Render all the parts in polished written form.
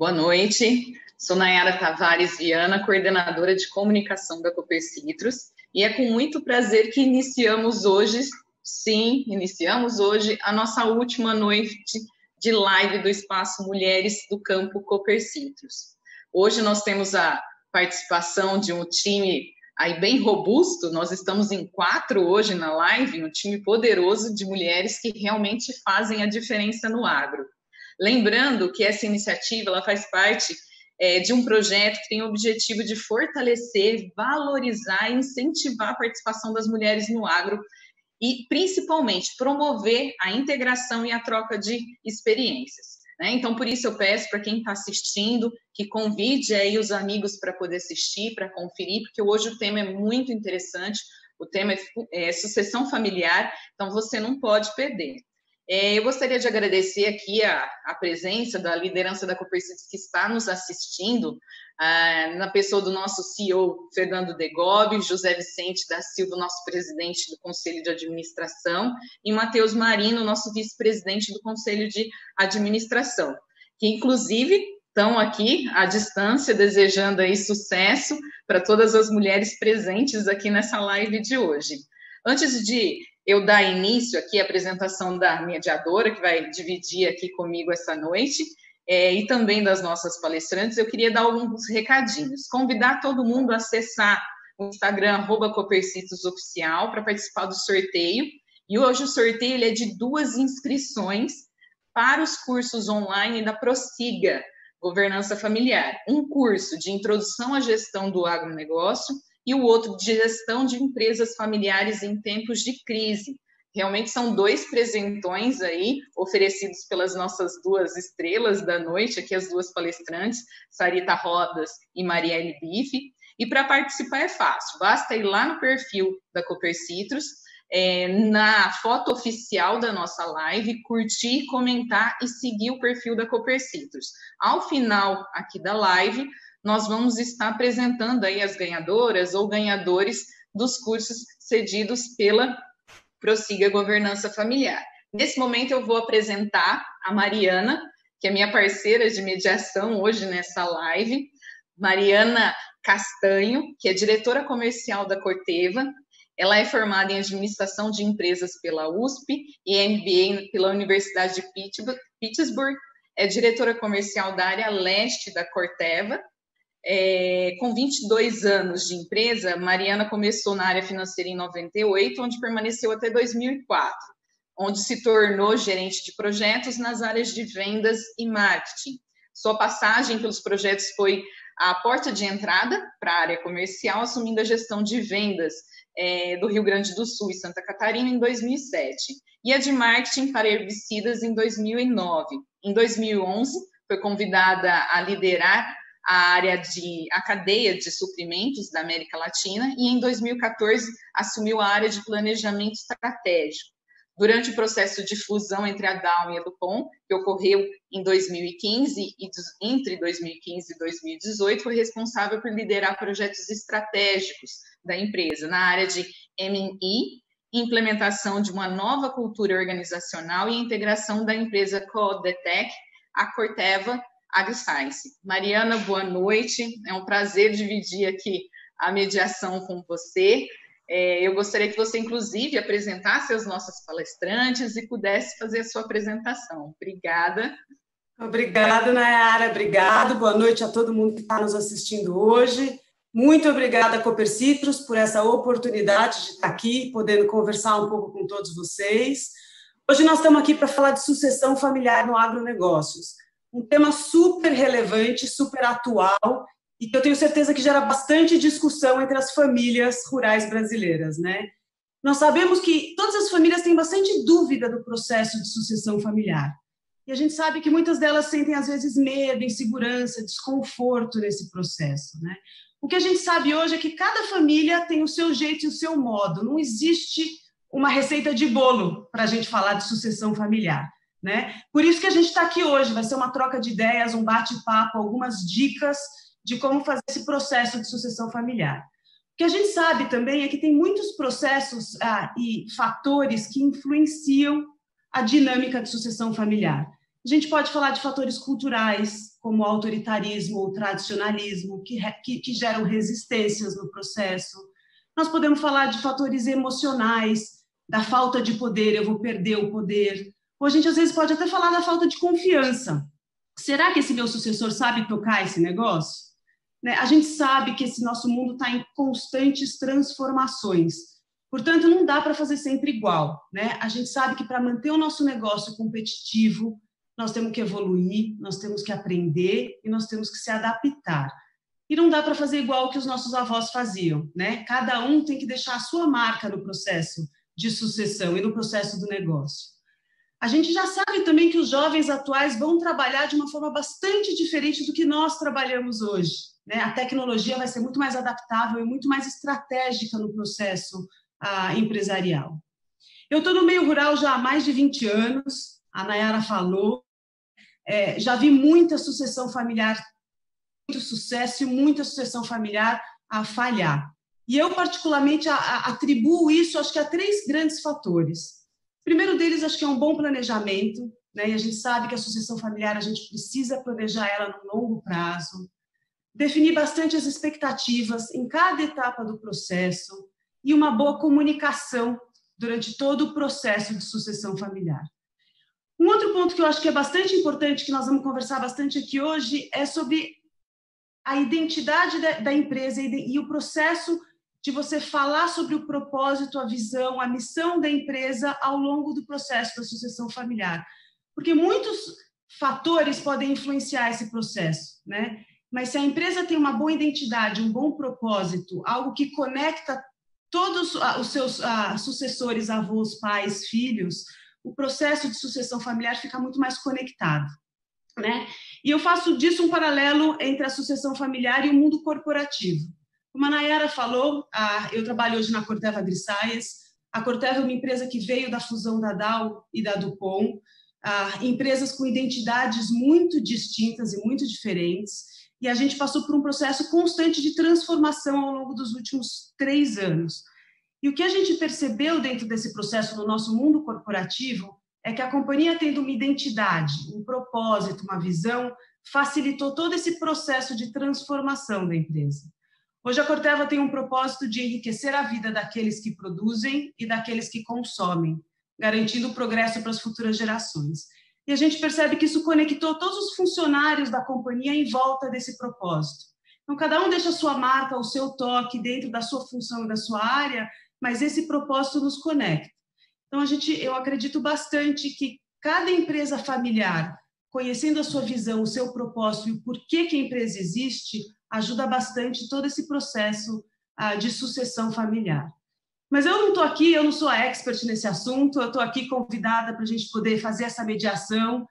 Boa noite, sou Nayara Tavares Viana, coordenadora de comunicação da Copercitros, e é com muito prazer que iniciamos hoje a nossa última noite de live do Espaço Mulheres do Campo Copercitros. Hoje nós temos a participação de um time aí bem robusto, nós estamos em 4 hoje na live, um time poderoso de mulheres que realmente fazem a diferença no agro. Lembrando que essa iniciativa ela faz parte de um projeto que tem o objetivo de fortalecer, valorizar e incentivar a participação das mulheres no agro e, principalmente, promover a integração e a troca de experiências. Então, por isso eu peço para quem está assistindo que convide aí os amigos para poder assistir, para conferir, porque hoje o tema é muito interessante, o tema é sucessão familiar, então você não pode perder. Eu gostaria de agradecer aqui a presença da liderança da Copercitros que está nos assistindo, na pessoa do nosso CEO, Fernando Degobi, José Vicente da Silva, nosso presidente do Conselho de Administração, e Matheus Marino, nosso vice-presidente do Conselho de Administração, que inclusive estão aqui à distância, desejando aí sucesso para todas as mulheres presentes aqui nessa live de hoje. Antes de eu dar início aqui à apresentação da mediadora, que vai dividir aqui comigo essa noite, e também das nossas palestrantes, eu queria dar alguns recadinhos. Convidar todo mundo a acessar o Instagram, @copercitros_oficial, para participar do sorteio. E hoje o sorteio ele é de 2 inscrições para os cursos online da Prossiga, Governança Familiar. Um curso de introdução à gestão do agronegócio, e o outro de gestão de empresas familiares em tempos de crise. Realmente são 2 presentões aí, oferecidos pelas nossas 2 estrelas da noite, aqui as 2 palestrantes, Sarita Rodas e Marielle Bife. E para participar é fácil, basta ir lá no perfil da Copercitros, na foto oficial da nossa live, curtir, comentar e seguir o perfil da Copercitros. Ao final aqui da live, nós vamos estar apresentando aí as ganhadoras ou ganhadores dos cursos cedidos pela Prossiga Governança Familiar. Nesse momento eu vou apresentar a Mariana, que é minha parceira de mediação hoje nessa live, Mariana Castanho, que é diretora comercial da Corteva. Ela é formada em administração de empresas pela USP e MBA pela Universidade de Pittsburgh, é diretora comercial da área leste da Corteva. Com 22 anos de empresa, Mariana começou na área financeira em 98, onde permaneceu até 2004, onde se tornou gerente de projetos nas áreas de vendas e marketing. Sua passagem pelos projetos foi a porta de entrada para a área comercial, assumindo a gestão de vendas do Rio Grande do Sul e Santa Catarina em 2007, e a de marketing para herbicidas em 2009. Em 2011, foi convidada a liderar a cadeia de suprimentos da América Latina, e em 2014 assumiu a área de planejamento estratégico. Durante o processo de fusão entre a Dow e a DuPont, que ocorreu em 2015, e entre 2015 e 2018, foi responsável por liderar projetos estratégicos da empresa na área de M&E, implementação de uma nova cultura organizacional e integração da empresa Coodetec, a Corteva AgriScience. Mariana, boa noite. É um prazer dividir aqui a mediação com você. Eu gostaria que você, inclusive, apresentasse as nossas palestrantes e pudesse fazer a sua apresentação. Obrigada. Obrigada, Nayara. Obrigado. Boa noite a todo mundo que está nos assistindo hoje. Muito obrigada, Copercitros, por essa oportunidade de estar aqui, podendo conversar um pouco com todos vocês. Hoje nós estamos aqui para falar de sucessão familiar no agronegócios. Um tema super relevante, super atual, e que eu tenho certeza que gera bastante discussão entre as famílias rurais brasileiras, né? Nós sabemos que todas as famílias têm bastante dúvida do processo de sucessão familiar. E a gente sabe que muitas delas sentem, às vezes, medo, insegurança, desconforto nesse processo, né? O que a gente sabe hoje é que cada família tem o seu jeito e o seu modo. Não existe uma receita de bolo para a gente falar de sucessão familiar, né? Por isso que a gente está aqui hoje, vai ser uma troca de ideias, um bate-papo, algumas dicas de como fazer esse processo de sucessão familiar. O que a gente sabe também é que tem muitos processos e fatores que influenciam a dinâmica de sucessão familiar. A gente pode falar de fatores culturais, como o autoritarismo ou tradicionalismo, que geram resistências no processo. Nós podemos falar de fatores emocionais, da falta de poder, eu vou perder o poder. Ou a gente, às vezes, pode até falar da falta de confiança. Será que esse meu sucessor sabe tocar esse negócio? Né? A gente sabe que esse nosso mundo está em constantes transformações. Portanto, não dá para fazer sempre igual. Né? A gente sabe que para manter o nosso negócio competitivo, nós temos que evoluir, nós temos que aprender e nós temos que se adaptar. E não dá para fazer igual que os nossos avós faziam. Né? Cada um tem que deixar a sua marca no processo de sucessão e no processo do negócio. A gente já sabe também que os jovens atuais vão trabalhar de uma forma bastante diferente do que nós trabalhamos hoje. Né? A tecnologia vai ser muito mais adaptável e muito mais estratégica no processo empresarial. Eu estou no meio rural já há mais de 20 anos, a Nayara falou, já vi muita sucessão familiar, muito sucesso e muita sucessão familiar a falhar. E eu, particularmente, atribuo isso, acho que a 3 grandes fatores. O primeiro deles, acho que é um bom planejamento, né? E a gente sabe que a sucessão familiar, a gente precisa planejar ela no longo prazo, definir bastante as expectativas em cada etapa do processo e uma boa comunicação durante todo o processo de sucessão familiar. Um outro ponto que eu acho que é bastante importante, que nós vamos conversar bastante aqui hoje, é sobre a identidade da empresa e o processo de você falar sobre o propósito, a visão, a missão da empresa ao longo do processo da sucessão familiar. Porque muitos fatores podem influenciar esse processo, né? Mas se a empresa tem uma boa identidade, um bom propósito, algo que conecta todos os seus sucessores, avós, pais, filhos, o processo de sucessão familiar fica muito mais conectado, né? E eu faço disso um paralelo entre a sucessão familiar e o mundo corporativo. Como a Nayara falou, eu trabalho hoje na Corteva AgriScience. A Corteva é uma empresa que veio da fusão da Dow e da DuPont, empresas com identidades muito distintas e muito diferentes, e a gente passou por um processo constante de transformação ao longo dos últimos 3 anos. E o que a gente percebeu dentro desse processo no nosso mundo corporativo é que a companhia tendo uma identidade, um propósito, uma visão, facilitou todo esse processo de transformação da empresa. Hoje a Corteva tem um propósito de enriquecer a vida daqueles que produzem e daqueles que consomem, garantindo o progresso para as futuras gerações. E a gente percebe que isso conectou todos os funcionários da companhia em volta desse propósito. Então, cada um deixa a sua marca, o seu toque dentro da sua função e da sua área, mas esse propósito nos conecta. Então, eu acredito bastante que cada empresa familiar, conhecendo a sua visão, o seu propósito e o porquê que a empresa existe, ajuda bastante todo esse processo de sucessão familiar. Mas eu não estou aqui, eu não sou a expert nesse assunto, eu estou aqui convidada para a gente poder fazer essa mediação,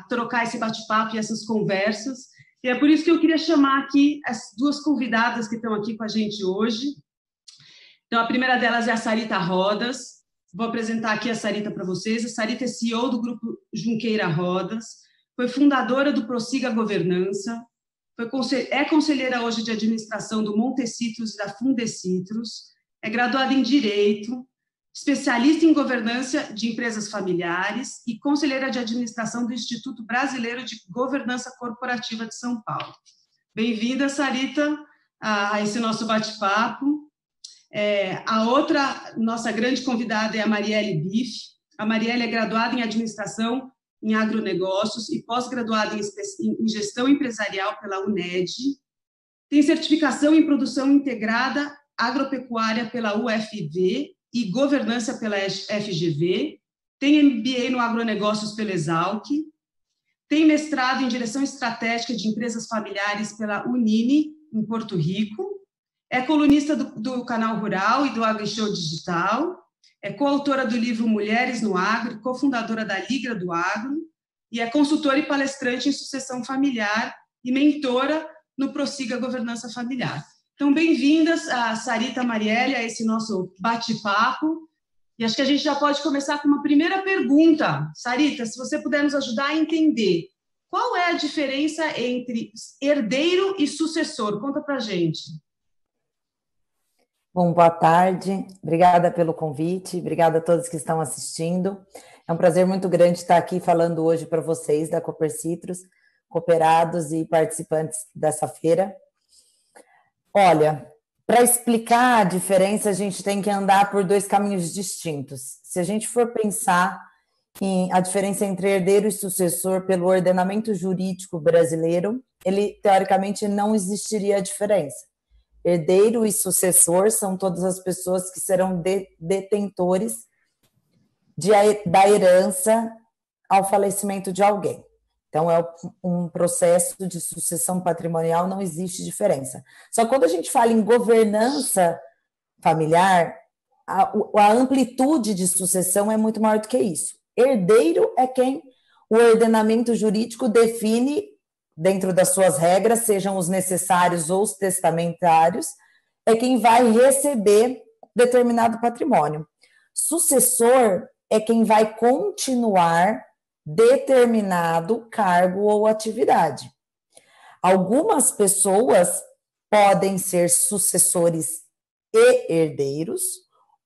trocar esse bate-papo e essas conversas. E é por isso que eu queria chamar aqui as 2 convidadas que estão aqui com a gente hoje. Então, a primeira delas é a Sarita Rodas. Vou apresentar aqui a Sarita para vocês. A Sarita é CEO do Grupo Junqueira Rodas, foi fundadora do Prossiga Governança, é conselheira hoje de administração do Montecitrus e da Fundecitrus, é graduada em Direito, especialista em governança de empresas familiares e conselheira de administração do Instituto Brasileiro de Governança Corporativa de São Paulo. Bem-vinda, Sarita, a esse nosso bate-papo. A outra nossa grande convidada é a Marielle Biff. A Marielle é graduada em administração em agronegócios e pós-graduada em gestão empresarial pela UNED. Tem certificação em produção integrada agropecuária pela UFV e governança pela FGV. Tem MBA no agronegócios pela Exalc. Tem mestrado em direção estratégica de empresas familiares pela Unime, em Porto Rico. É colunista do Canal Rural e do AgriShow Digital. É coautora do livro Mulheres no Agro, cofundadora da Liga do Agro, e é consultora e palestrante em sucessão familiar e mentora no Prossiga Governança Familiar. Então, bem-vindas, a Sarita e a Marielle, a esse nosso bate-papo. E acho que a gente já pode começar com uma primeira pergunta. Sarita, se você puder nos ajudar a entender, qual é a diferença entre herdeiro e sucessor? Conta para a gente. Bom, boa tarde, obrigada pelo convite, obrigada a todos que estão assistindo. É um prazer muito grande estar aqui falando hoje para vocês da Cooper Citrus, cooperados e participantes dessa feira. Olha, para explicar a diferença, a gente tem que andar por dois caminhos distintos. Se a gente for pensar a diferença entre herdeiro e sucessor pelo ordenamento jurídico brasileiro, ele, teoricamente, não existiria a diferença. Herdeiro e sucessor são todas as pessoas que serão detentores da herança ao falecimento de alguém. Então, é um processo de sucessão patrimonial, não existe diferença. Só que quando a gente fala em governança familiar, a amplitude de sucessão é muito maior do que isso. Herdeiro é quem o ordenamento jurídico define, dentro das suas regras, sejam os necessários ou os testamentários, é quem vai receber determinado patrimônio. Sucessor é quem vai continuar determinado cargo ou atividade. Algumas pessoas podem ser sucessores e herdeiros,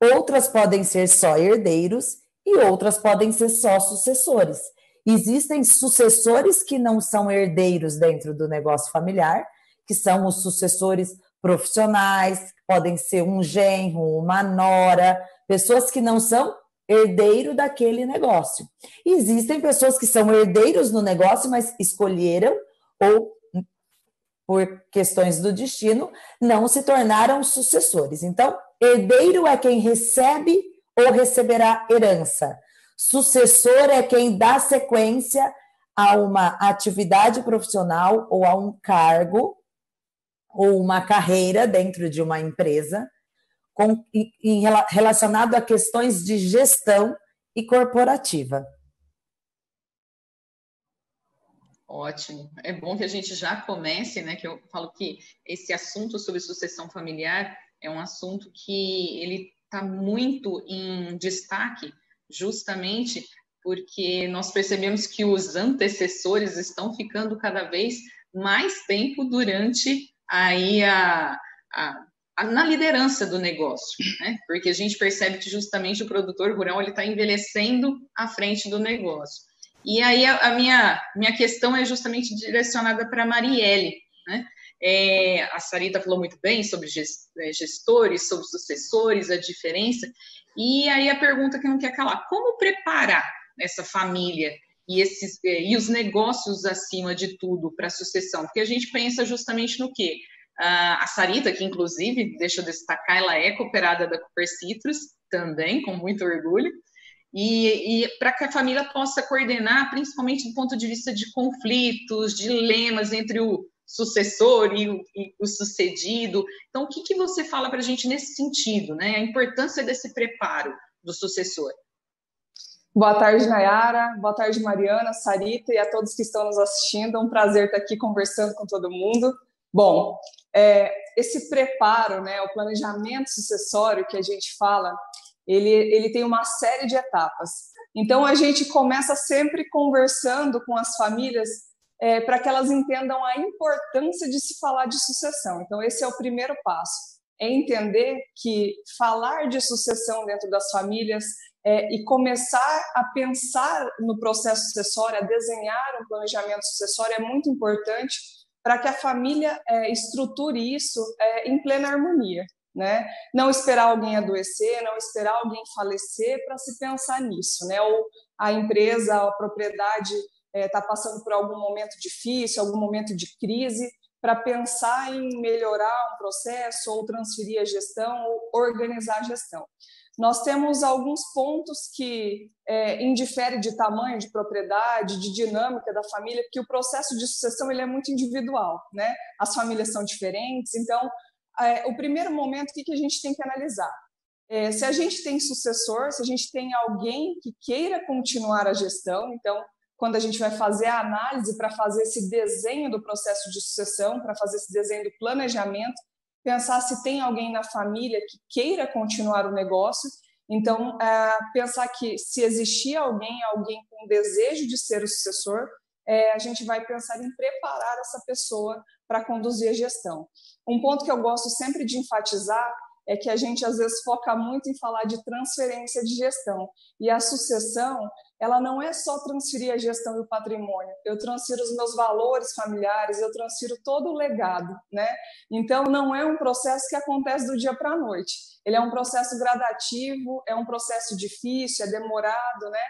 outras podem ser só herdeiros e outras podem ser só sucessores. Existem sucessores que não são herdeiros dentro do negócio familiar, que são os sucessores profissionais, podem ser um genro, uma nora, pessoas que não são herdeiro daquele negócio. E existem pessoas que são herdeiros no negócio, mas escolheram ou por questões do destino, não se tornaram sucessores. Então, herdeiro é quem recebe ou receberá herança. Sucessor é quem dá sequência a uma atividade profissional ou a um cargo ou uma carreira dentro de uma empresa relacionado a questões de gestão e corporativa. Ótimo. É bom que a gente já comece, né? Que eu falo que esse assunto sobre sucessão familiar é um assunto que ele está muito em destaque, justamente porque nós percebemos que os antecessores estão ficando cada vez mais tempo durante aí na liderança do negócio, né? Porque a gente percebe que justamente o produtor rural ele está envelhecendo à frente do negócio. E aí a minha questão é justamente direcionada para a Marielle, né? A Sarita falou muito bem sobre gestores, sobre sucessores, a diferença. E aí a pergunta que não quer calar: como preparar essa família e os negócios acima de tudo para a sucessão? Porque a gente pensa justamente no quê? A Sarita, que inclusive, deixa eu destacar, ela é cooperada da Cooper Citrus, também, com muito orgulho, e para que a família possa coordenar, principalmente do ponto de vista de conflitos, dilemas entre o sucessor e o sucedido. Então, o que você fala para a gente nesse sentido, né? A importância desse preparo do sucessor. Boa tarde, Nayara. Boa tarde, Mariana, Sarita e a todos que estão nos assistindo. É um prazer estar aqui conversando com todo mundo. Bom, esse preparo, né, o planejamento sucessório que a gente fala, ele tem uma série de etapas. Então, a gente começa sempre conversando com as famílias para que elas entendam a importância de se falar de sucessão. Então, esse é o primeiro passo, é entender que falar de sucessão dentro das famílias e começar a pensar no processo sucessório, a desenhar um planejamento sucessório é muito importante para que a família estruture isso em plena harmonia, né? Não esperar alguém adoecer, não esperar alguém falecer para se pensar nisso, né? Ou a empresa, a propriedade está passando por algum momento difícil, algum momento de crise, para pensar em melhorar um processo ou transferir a gestão ou organizar a gestão. Nós temos alguns pontos que indifere de tamanho, de propriedade, de dinâmica da família, porque o processo de sucessão ele é muito individual, né? As famílias são diferentes, então o primeiro momento, o que a gente tem que analisar? Se a gente tem sucessor, se a gente tem alguém que queira continuar a gestão, então, quando a gente vai fazer a análise para fazer esse desenho do processo de sucessão, para fazer esse desenho do planejamento, pensar se tem alguém na família que queira continuar o negócio. Então, pensar que se existir alguém com desejo de ser o sucessor, a gente vai pensar em preparar essa pessoa para conduzir a gestão. Um ponto que eu gosto sempre de enfatizar é que a gente às vezes foca muito em falar de transferência de gestão. E a sucessão, ela não é só transferir a gestão e o patrimônio. Eu transfiro os meus valores familiares, eu transfiro todo o legado, né? Então, não é um processo que acontece do dia para a noite. Ele é um processo gradativo, é um processo difícil, é demorado, né?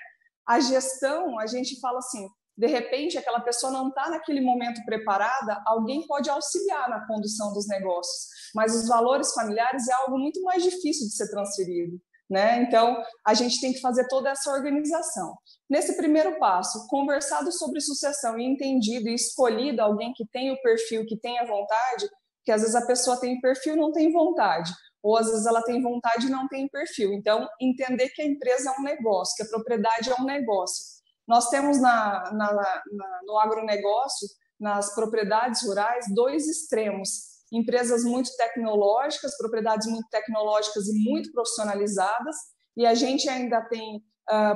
A gestão, a gente fala assim, de repente, aquela pessoa não está naquele momento preparada, alguém pode auxiliar na condução dos negócios, mas os valores familiares é algo muito mais difícil de ser transferido, né? Então, a gente tem que fazer toda essa organização. Nesse primeiro passo, conversado sobre sucessão e entendido e escolhido alguém que tenha o perfil, que tenha vontade, porque às vezes a pessoa tem perfil e não tem vontade, ou às vezes ela tem vontade e não tem perfil. Então, entender que a empresa é um negócio, que a propriedade é um negócio. Nós temos no agronegócio, nas propriedades rurais, dois extremos. Empresas muito tecnológicas, propriedades muito tecnológicas e muito profissionalizadas, e a gente ainda tem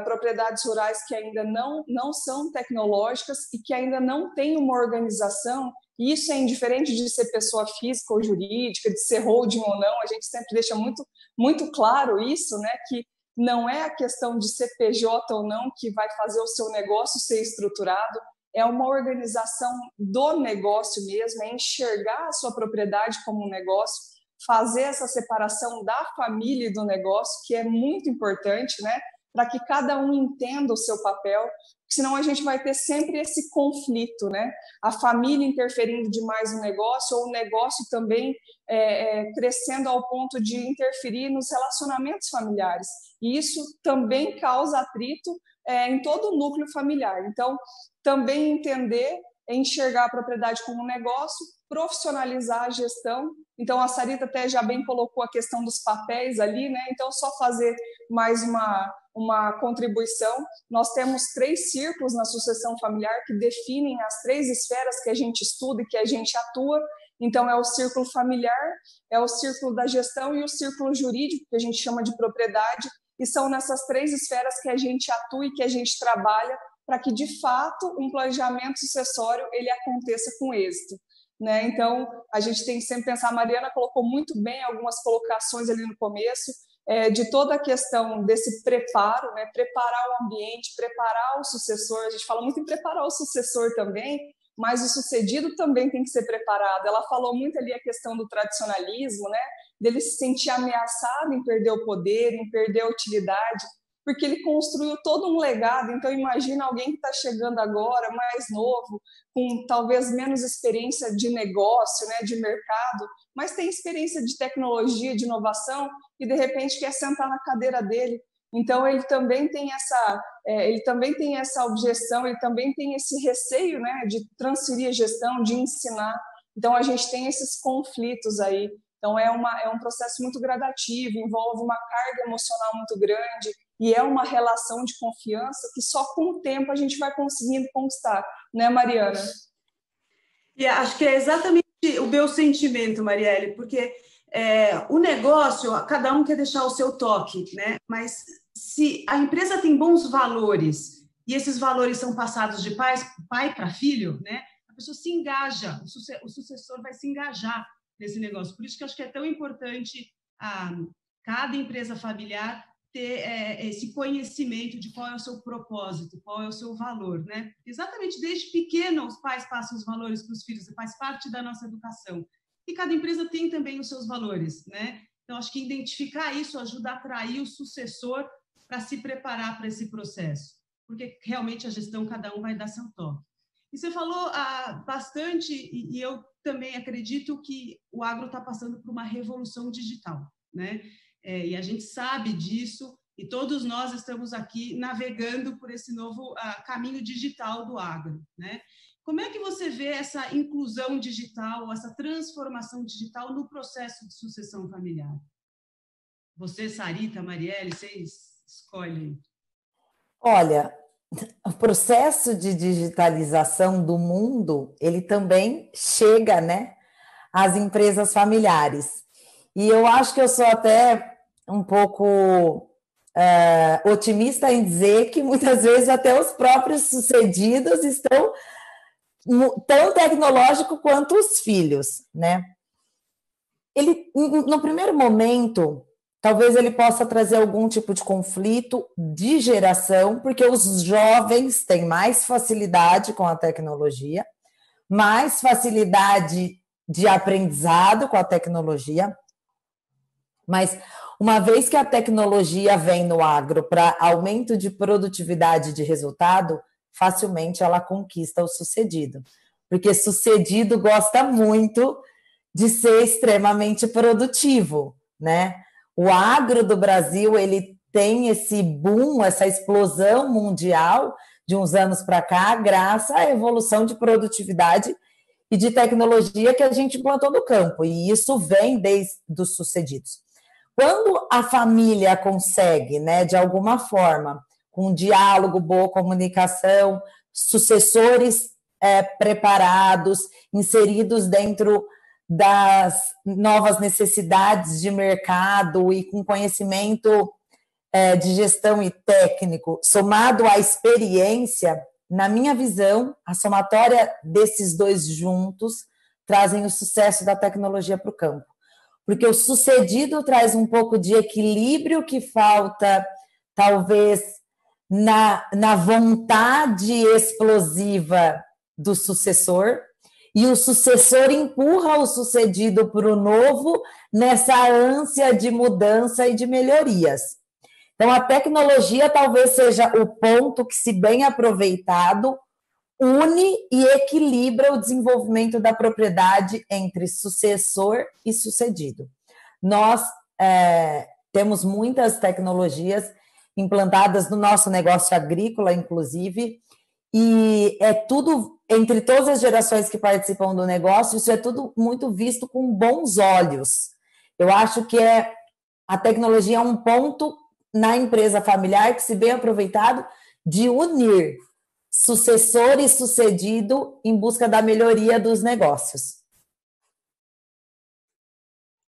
propriedades rurais que ainda não são tecnológicas e que ainda não têm uma organização, e isso é indiferente de ser pessoa física ou jurídica, de ser holding ou não, a gente sempre deixa muito, muito claro isso, né, que não é a questão de ser PJ ou não que vai fazer o seu negócio ser estruturado, é uma organização do negócio mesmo, é enxergar a sua propriedade como um negócio, fazer essa separação da família e do negócio, que é muito importante, né? Para que cada um entenda o seu papel, senão a gente vai ter sempre esse conflito, né? A família interferindo demais no negócio, ou o negócio também crescendo ao ponto de interferir nos relacionamentos familiares. E isso também causa atrito em todo o núcleo familiar. Então, também entender, enxergar a propriedade como um negócio, profissionalizar a gestão. Então, a Sarita até já bem colocou a questão dos papéis ali, né? Então, só fazer mais uma contribuição. Nós temos 3 círculos na sucessão familiar que definem as 3 esferas que a gente estuda e que a gente atua. Então, é o círculo familiar, é o círculo da gestão e o círculo jurídico, que a gente chama de propriedade, e são nessas 3 esferas que a gente atua e que a gente trabalha para que, de fato, um planejamento sucessório ele aconteça com êxito, né? Então, a gente tem que sempre pensar, a Mariana colocou muito bem algumas colocações ali no começo, de toda a questão desse preparo, né? Preparar o ambiente, preparar o sucessor, a gente fala muito em preparar o sucessor também, mas o sucedido também tem que ser preparado. Ela falou muito ali a questão do tradicionalismo, né? Dele se sentir ameaçado em perder o poder, em perder a utilidade, porque ele construiu todo um legado. Então, imagina alguém que está chegando agora, mais novo, com talvez menos experiência de negócio, né, de mercado, mas tem experiência de tecnologia, de inovação, e de repente quer sentar na cadeira dele. Então, ele também tem essa objeção, ele também tem esse receio, né, de transferir a gestão, de ensinar. Então, a gente tem esses conflitos aí. Então, é um processo muito gradativo, envolve uma carga emocional muito grande, e é uma relação de confiança que só com o tempo a gente vai conseguindo conquistar, né, Mariana? E acho que é exatamente o meu sentimento, Marielle, porque o negócio, cada um quer deixar o seu toque, né? Mas se a empresa tem bons valores e esses valores são passados de pai para filho, né? A pessoa se engaja, o sucessor vai se engajar nesse negócio. Por isso que eu acho que é tão importante cada empresa familiar ter esse conhecimento de qual é o seu propósito, qual é o seu valor, né? Exatamente desde pequeno os pais passam os valores para os filhos, faz parte da nossa educação. E cada empresa tem também os seus valores, né? Então, acho que identificar isso ajuda a atrair o sucessor para se preparar para esse processo, porque realmente a gestão, cada um vai dar seu toque. E você falou bastante, e eu também acredito que o agro está passando por uma revolução digital, né? E a gente sabe disso, e todos nós estamos aqui navegando por esse novo caminho digital do agro, né? Como é que você vê essa inclusão digital, essa transformação digital no processo de sucessão familiar? Você, Sarita, Marielle, vocês escolhem. Olha, o processo de digitalização do mundo, ele também chega, né, às empresas familiares. E eu acho que eu sou até um pouco otimista em dizer que muitas vezes até os próprios sucedidos estão tão tecnológicos quanto os filhos, né? ele, no primeiro momento, talvez ele possa trazer algum tipo de conflito de geração, porque os jovens têm mais facilidade com a tecnologia, mais facilidade de aprendizado com a tecnologia, mas uma vez que a tecnologia vem no agro para aumento de produtividade de resultado, facilmente ela conquista o sucedido, porque sucedido gosta muito de ser extremamente produtivo, né? O agro do Brasil, ele tem esse boom, essa explosão mundial de uns anos para cá, graças à evolução de produtividade e de tecnologia que a gente implantou no campo, e isso vem desde os sucedidos. Quando a família consegue, né, de alguma forma, com diálogo, boa comunicação, sucessores preparados, inseridos dentro das novas necessidades de mercado e com conhecimento de gestão e técnico, somado à experiência, na minha visão, a somatória desses dois juntos trazem o sucesso da tecnologia para o campo. Porque o sucedido traz um pouco de equilíbrio que falta, talvez, na vontade explosiva do sucessor, e o sucessor empurra o sucedido para o novo nessa ânsia de mudança e de melhorias. Então, a tecnologia talvez seja o ponto que, se bem aproveitado, une e equilibra o desenvolvimento da propriedade entre sucessor e sucedido. Nós temos muitas tecnologias implantadas no nosso negócio agrícola, inclusive, e é tudo, entre todas as gerações que participam do negócio, isso é tudo muito visto com bons olhos. Eu acho que a tecnologia é um ponto na empresa familiar que, se bem aproveitado, de unir sucessor e sucedido em busca da melhoria dos negócios.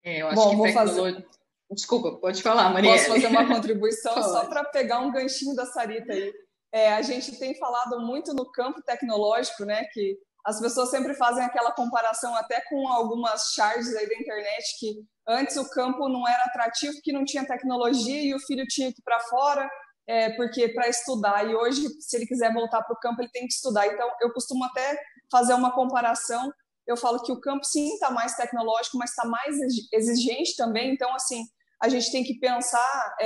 Eu acho que tecnologia... Desculpa, pode falar, Marielle. Posso fazer uma contribuição só para pegar um ganchinho da Sarita aí. A gente tem falado muito no campo tecnológico, né, que as pessoas sempre fazem aquela comparação até com algumas charges aí da internet, que antes o campo não era atrativo porque não tinha tecnologia e o filho tinha que ir para fora, porque para estudar, e hoje, se ele quiser voltar para o campo, ele tem que estudar. Então, eu costumo até fazer uma comparação, eu falo que o campo, sim, está mais tecnológico, mas está mais exigente também. Então, assim, a gente tem que pensar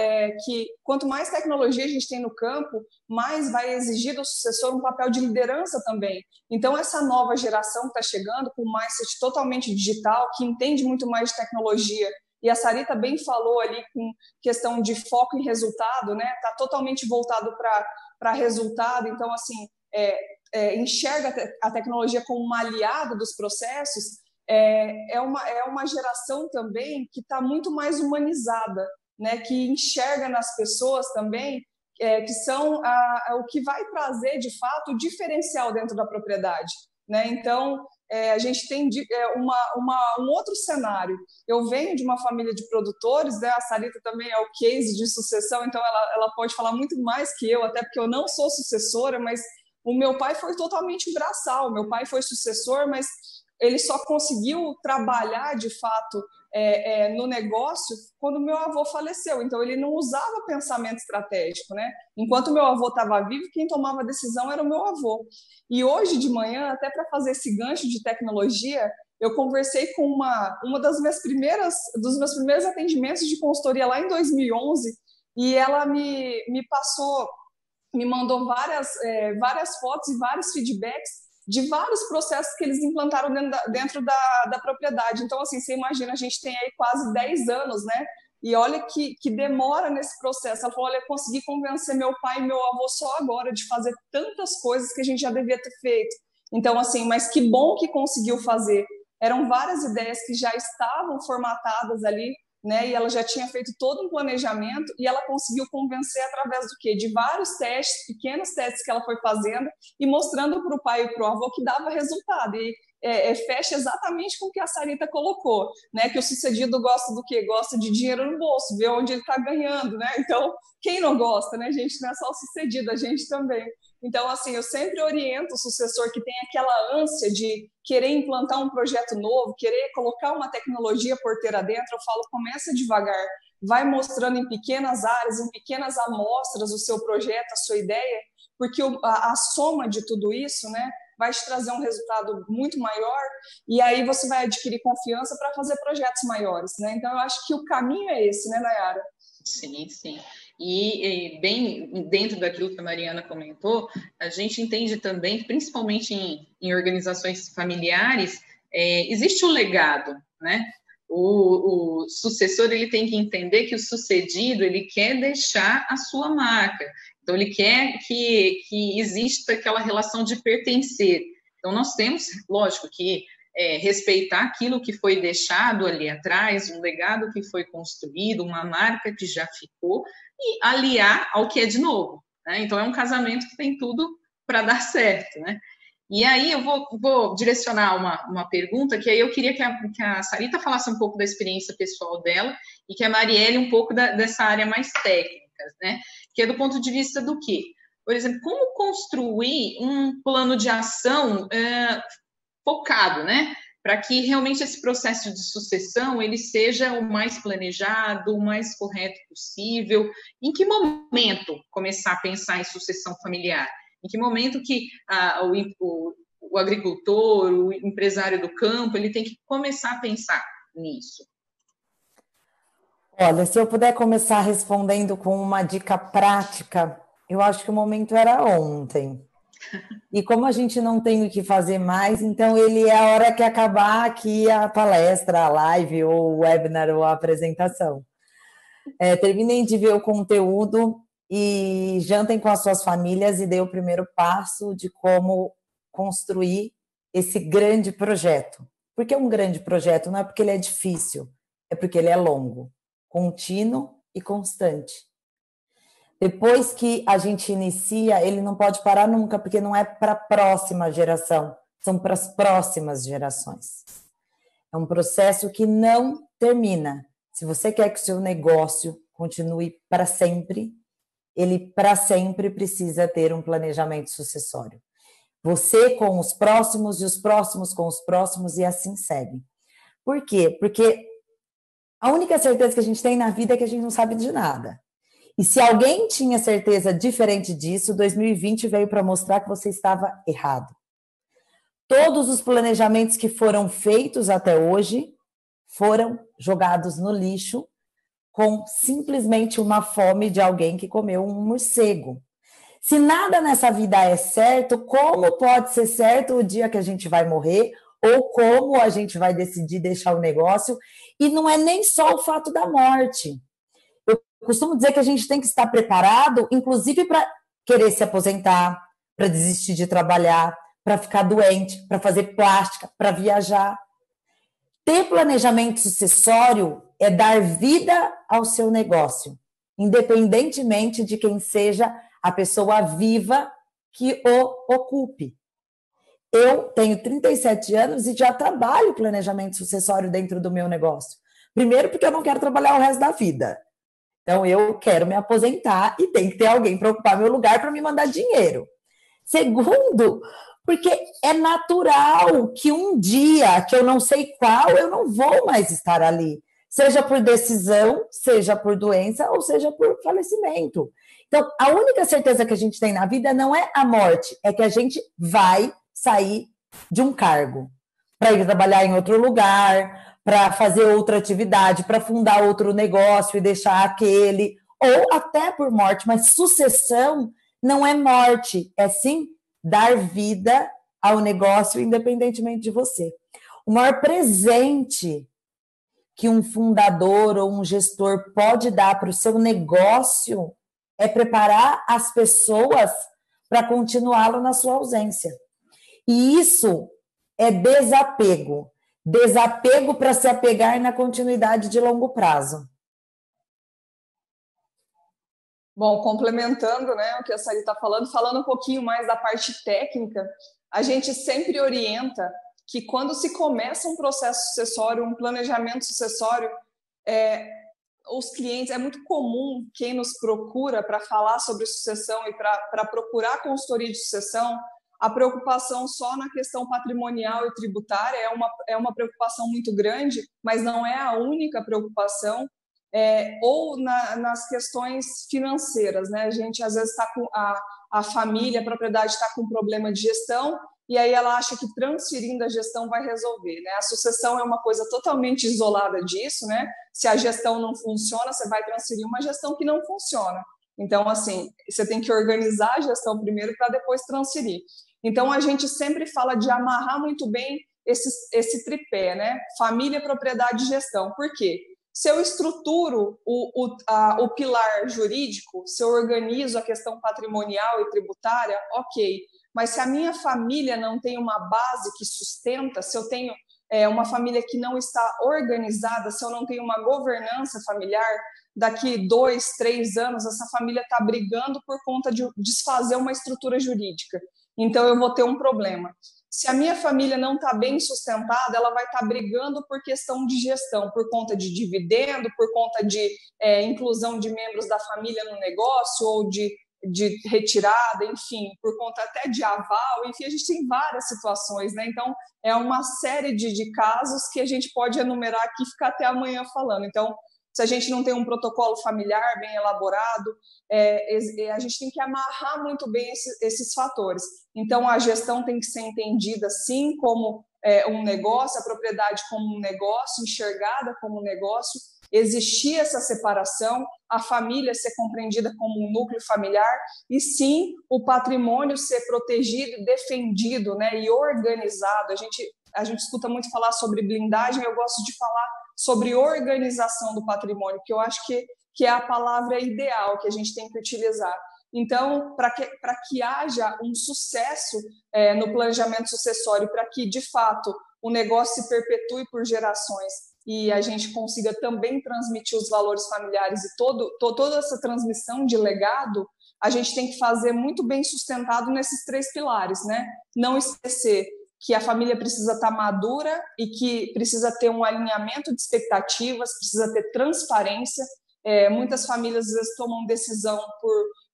que quanto mais tecnologia a gente tem no campo, mais vai exigir do sucessor um papel de liderança também. Então, essa nova geração que está chegando, com um mindset totalmente digital, que entende muito mais de tecnologia, e a Sarita bem falou ali com questão de foco em resultado, né? Está totalmente voltado para resultado. Então, assim, enxerga a tecnologia como um aliado dos processos. É uma geração também que está muito mais humanizada, né? Que enxerga nas pessoas também que são o que vai trazer, de fato, o diferencial dentro da propriedade, né? Então, a gente tem um outro cenário. Eu venho de uma família de produtores, né? A Sarita também é o case de sucessão, então ela pode falar muito mais que eu, até porque eu não sou sucessora, mas o meu pai foi totalmente braçal. O meu pai foi sucessor, mas ele só conseguiu trabalhar, de fato, no negócio quando meu avô faleceu. Então, ele não usava pensamento estratégico, né? Enquanto meu avô estava vivo, quem tomava a decisão era o meu avô. E hoje de manhã, até para fazer esse gancho de tecnologia, eu conversei com uma dos meus primeiros atendimentos de consultoria lá em 2011, e ela me mandou várias fotos e vários feedbacks de vários processos que eles implantaram dentro da propriedade. Então, assim, você imagina, a gente tem aí quase 10 anos, né? E olha que demora nesse processo. Ela falou, olha, eu consegui convencer meu pai e meu avô só agora de fazer tantas coisas que a gente já devia ter feito. Então, assim, mas que bom que conseguiu fazer. Eram várias ideias que já estavam formatadas ali, né? E ela já tinha feito todo um planejamento e ela conseguiu convencer através do quê? De vários testes, pequenos testes que ela foi fazendo e mostrando para o pai e para o avô que dava resultado. E fecha exatamente com o que a Sarita colocou, né? Que o sucedido gosta do quê? Gosta de dinheiro no bolso, vê onde ele está ganhando, né? Então, quem não gosta, né, gente? Não é só o sucedido, a gente também. Então, assim, eu sempre oriento o sucessor que tem aquela ânsia de querer implantar um projeto novo, querer colocar uma tecnologia porteira dentro. Eu falo, começa devagar, vai mostrando em pequenas áreas, em pequenas amostras o seu projeto, a sua ideia, porque a soma de tudo isso, né, vai te trazer um resultado muito maior, e aí você vai adquirir confiança para fazer projetos maiores, né? Então, eu acho que o caminho é esse, né, Nayara? Sim, sim. E bem dentro daquilo que a Mariana comentou, a gente entende também, principalmente em organizações familiares, existe o legado, né? O sucessor, ele tem que entender que o sucedido, ele quer deixar a sua marca. Então, ele quer que exista aquela relação de pertencer. Então, nós temos, lógico, que respeitar aquilo que foi deixado ali atrás, um legado que foi construído, uma marca que já ficou, e aliar ao que é de novo, né? Então, é um casamento que tem tudo para dar certo, né? E aí eu vou direcionar uma pergunta, que aí eu queria que a Sarita falasse um pouco da experiência pessoal dela e que a Marielle um pouco dessa área mais técnica, né? Que é do ponto de vista do quê? Por exemplo, como construir um plano de ação focado, né? Para que realmente esse processo de sucessão ele seja o mais planejado, o mais correto possível. Em que momento começar a pensar em sucessão familiar? Em que momento que o agricultor, o empresário do campo, ele tem que começar a pensar nisso? Olha, se eu puder começar respondendo com uma dica prática, eu acho que o momento era ontem. E como a gente não tem o que fazer mais, então ele é a hora que acabar aqui a palestra, a live, ou o webinar, ou a apresentação. Terminem de ver o conteúdo e jantem com as suas famílias e dê o primeiro passo de como construir esse grande projeto. Por que um grande projeto? Não é porque ele é difícil, é porque ele é longo, contínuo e constante. Depois que a gente inicia, ele não pode parar nunca, porque não é para a próxima geração, são para as próximas gerações. É um processo que não termina. Se você quer que o seu negócio continue para sempre, ele para sempre precisa ter um planejamento sucessório. Você com os próximos e os próximos com os próximos e assim segue. Por quê? Porque a única certeza que a gente tem na vida é que a gente não sabe de nada. E se alguém tinha certeza diferente disso, 2020 veio para mostrar que você estava errado. Todos os planejamentos que foram feitos até hoje foram jogados no lixo com simplesmente uma fome de alguém que comeu um morcego. Se nada nessa vida é certo, como pode ser certo o dia que a gente vai morrer ou como a gente vai decidir deixar o negócio? E não é nem só o fato da morte. Eu costumo dizer que a gente tem que estar preparado, inclusive para querer se aposentar, para desistir de trabalhar, para ficar doente, para fazer plástica, para viajar. Ter planejamento sucessório é dar vida ao seu negócio, independentemente de quem seja a pessoa viva que o ocupe. Eu tenho 37 anos e já trabalho planejamento sucessório dentro do meu negócio. Primeiro, porque eu não quero trabalhar o resto da vida. Então, eu quero me aposentar e tem que ter alguém para ocupar meu lugar para me mandar dinheiro. Segundo, porque é natural que um dia, que eu não sei qual, eu não vou mais estar ali. Seja por decisão, seja por doença ou seja por falecimento. Então, a única certeza que a gente tem na vida não é a morte, é que a gente vai sair de um cargo para ir trabalhar em outro lugar, para fazer outra atividade, para fundar outro negócio e deixar aquele, ou até por morte, mas sucessão não é morte, é sim dar vida ao negócio independentemente de você. O maior presente que um fundador ou um gestor pode dar para o seu negócio é preparar as pessoas para continuá-lo na sua ausência. E isso é desapego. Desapego para se apegar na continuidade de longo prazo. Bom, complementando, né, o que a Sari está falando um pouquinho mais da parte técnica, a gente sempre orienta que quando se começa um processo sucessório, um planejamento sucessório, os clientes, é muito comum quem nos procura para falar sobre sucessão e para procurar consultoria de sucessão, a preocupação só na questão patrimonial e tributária é uma preocupação muito grande, mas não é a única preocupação, ou nas questões financeiras, né? A gente às vezes está com a família, a propriedade está com problema de gestão, e aí ela acha que transferindo a gestão vai resolver, né? A sucessão é uma coisa totalmente isolada disso, né? Se a gestão não funciona, você vai transferir uma gestão que não funciona. Então, assim, você tem que organizar a gestão primeiro para depois transferir. Então, a gente sempre fala de amarrar muito bem esse tripé, né? Família, propriedade e gestão. Por quê? Se eu estruturo o pilar jurídico, se eu organizo a questão patrimonial e tributária, ok. Mas se a minha família não tem uma base que sustenta, se eu tenho uma família que não está organizada, se eu não tenho uma governança familiar, daqui 2, 3 anos, essa família está brigando por conta de desfazer uma estrutura jurídica. Então, eu vou ter um problema. Se a minha família não está bem sustentada, ela vai estar brigando por questão de gestão, por conta de dividendo, por conta de inclusão de membros da família no negócio ou de retirada, enfim, por conta até de aval, enfim, a gente tem várias situações, né? Então, é uma série de casos que a gente pode enumerar aqui e ficar até amanhã falando. Então, se a gente não tem um protocolo familiar bem elaborado, a gente tem que amarrar muito bem esses fatores. Então, a gestão tem que ser entendida, sim, como um negócio, a propriedade como um negócio, enxergada como um negócio, existir essa separação, a família ser compreendida como um núcleo familiar e, sim, o patrimônio ser protegido, defendido, né, e organizado. A gente escuta muito falar sobre blindagem, eu gosto de falar sobre organização do patrimônio, que eu acho que é a palavra ideal que a gente tem que utilizar. Então, para que haja um sucesso no planejamento sucessório, para que, de fato, o negócio se perpetue por gerações e a gente consiga também transmitir os valores familiares e toda essa transmissão de legado, a gente tem que fazer muito bem sustentado nesses 3 pilares, né? Não esquecer que a família precisa estar madura e que precisa ter um alinhamento de expectativas, precisa ter transparência. Muitas famílias, às vezes, tomam decisão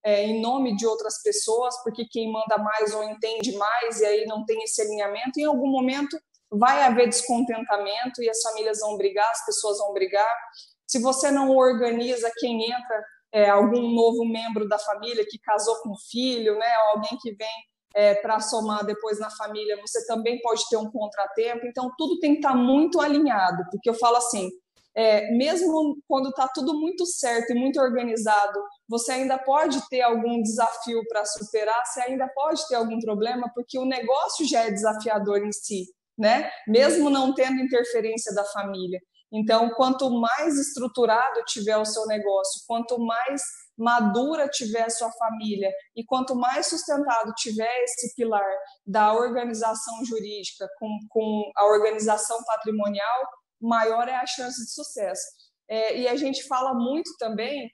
em nome de outras pessoas, porque quem manda mais ou entende mais, e aí não tem esse alinhamento. Em algum momento vai haver descontentamento e as famílias vão brigar, as pessoas vão brigar. Se você não organiza quem entra, algum novo membro da família que casou com filho, né, alguém que vem para somar depois na família, você também pode ter um contratempo. Então, tudo tem que estar muito alinhado, porque eu falo assim, mesmo quando está tudo muito certo e muito organizado, você ainda pode ter algum desafio para superar, você ainda pode ter algum problema, porque o negócio já é desafiador em si, né? Mesmo não tendo interferência da família. Então, quanto mais estruturado tiver o seu negócio, quanto mais madura tiver a sua família e quanto mais sustentado tiver esse pilar da organização jurídica com a organização patrimonial, maior é a chance de sucesso. E a gente fala muito também,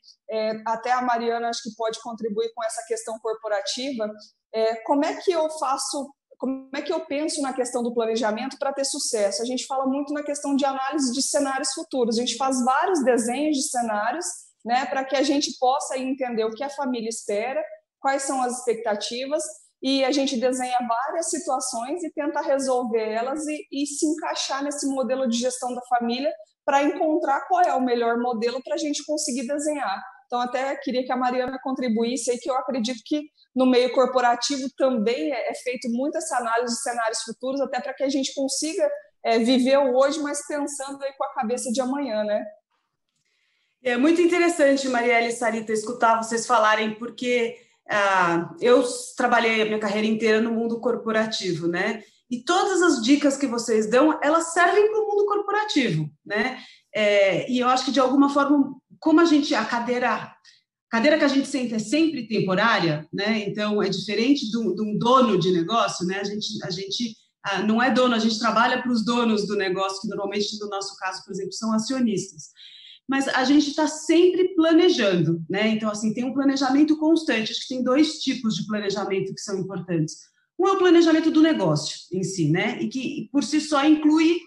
até a Mariana acho que pode contribuir com essa questão corporativa, como é que eu penso na questão do planejamento para ter sucesso? A gente fala muito na questão de análise de cenários futuros, a gente faz vários desenhos de cenários, né, para que a gente possa entender o que a família espera, quais são as expectativas, e a gente desenha várias situações e tenta resolver elas e se encaixar nesse modelo de gestão da família para encontrar qual é o melhor modelo para a gente conseguir desenhar. Então, até queria que a Mariana contribuísse aí, que eu acredito que no meio corporativo também é feito muita essa análise de cenários futuros, até para que a gente consiga viver o hoje, mas pensando aí com a cabeça de amanhã, né? É muito interessante, Marielle e Sarita, escutar vocês falarem, porque eu trabalhei a minha carreira inteira no mundo corporativo, né? E todas as dicas que vocês dão, elas servem para o mundo corporativo, né? E eu acho que, de alguma forma, como a cadeira que a gente senta é sempre temporária, né? Então, é diferente de um dono de negócio, né? A gente não é dono, a gente trabalha para os donos do negócio, que normalmente, no nosso caso, por exemplo, são acionistas. Mas a gente está sempre planejando, né? Então, assim, tem um planejamento constante. Acho que tem 2 tipos de planejamento que são importantes. Um é o planejamento do negócio em si, né? E que, por si só, inclui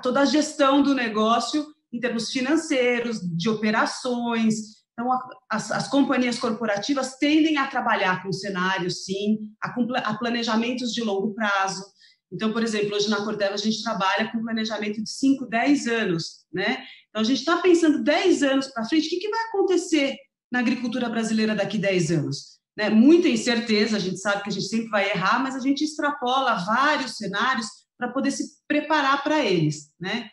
toda a gestão do negócio em termos financeiros, de operações. Então, as companhias corporativas tendem a trabalhar com cenários, sim, a planejamentos de longo prazo. Então, por exemplo, hoje na Corteva a gente trabalha com planejamento de 5, 10 anos, né? Então, a gente está pensando 10 anos para frente, o que vai acontecer na agricultura brasileira daqui 10 anos? Né? Muita incerteza, a gente sabe que a gente sempre vai errar, mas a gente extrapola vários cenários para poder se preparar para eles, né?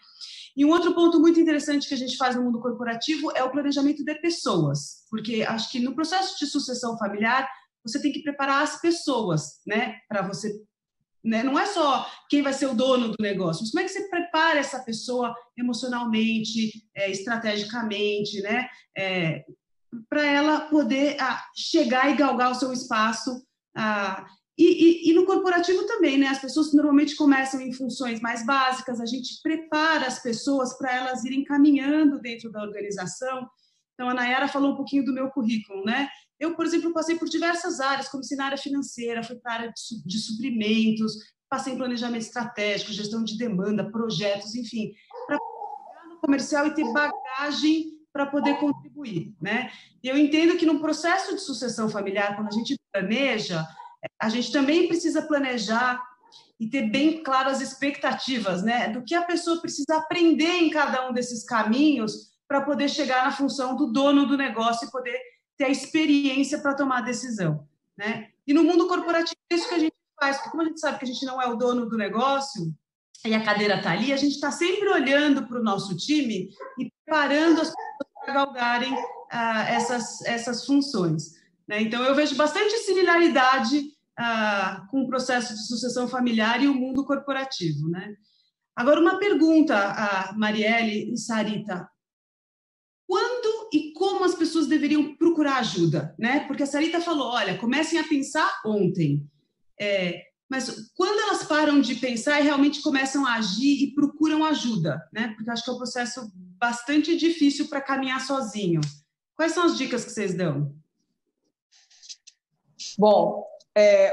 E um outro ponto muito interessante que a gente faz no mundo corporativo é o planejamento de pessoas, porque acho que no processo de sucessão familiar, você tem que preparar as pessoas, né, para você, né, não é só quem vai ser o dono do negócio, mas como é que você prepara essa pessoa emocionalmente, estrategicamente, né, para ela poder chegar e galgar o seu espaço. E no corporativo também, né? As pessoas normalmente começam em funções mais básicas, a gente prepara as pessoas para elas irem caminhando dentro da organização. Então, a Nayara falou um pouquinho do meu currículo, né? Eu, por exemplo, passei por diversas áreas, comecei na área financeira, fui para a área de suprimentos, passei em planejamento estratégico, gestão de demanda, projetos, enfim, para chegar no comercial e ter bagagem para poder contribuir, né? E eu entendo que no processo de sucessão familiar, quando a gente planeja, a gente também precisa planejar e ter bem claro as expectativas, né? Do que a pessoa precisa aprender em cada um desses caminhos para poder chegar na função do dono do negócio e poder ter a experiência para tomar a decisão, né? E no mundo corporativo é isso que a gente faz, porque como a gente sabe que a gente não é o dono do negócio e a cadeira está ali, a gente está sempre olhando para o nosso time e preparando as pessoas para galgarem essas funções, né? Então, eu vejo bastante similaridade com o processo de sucessão familiar e o mundo corporativo, né? Agora, uma pergunta, Marielle e Sarita. Quando e como as pessoas deveriam procurar ajuda, né? Porque a Sarita falou, olha, comecem a pensar ontem. Mas quando elas param de pensar e realmente começam a agir e procuram ajuda, né? Porque acho que é um processo bastante difícil para caminhar sozinho. Quais são as dicas que vocês dão? Bom,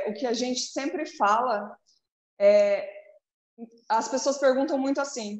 o que a gente sempre fala as pessoas perguntam muito assim,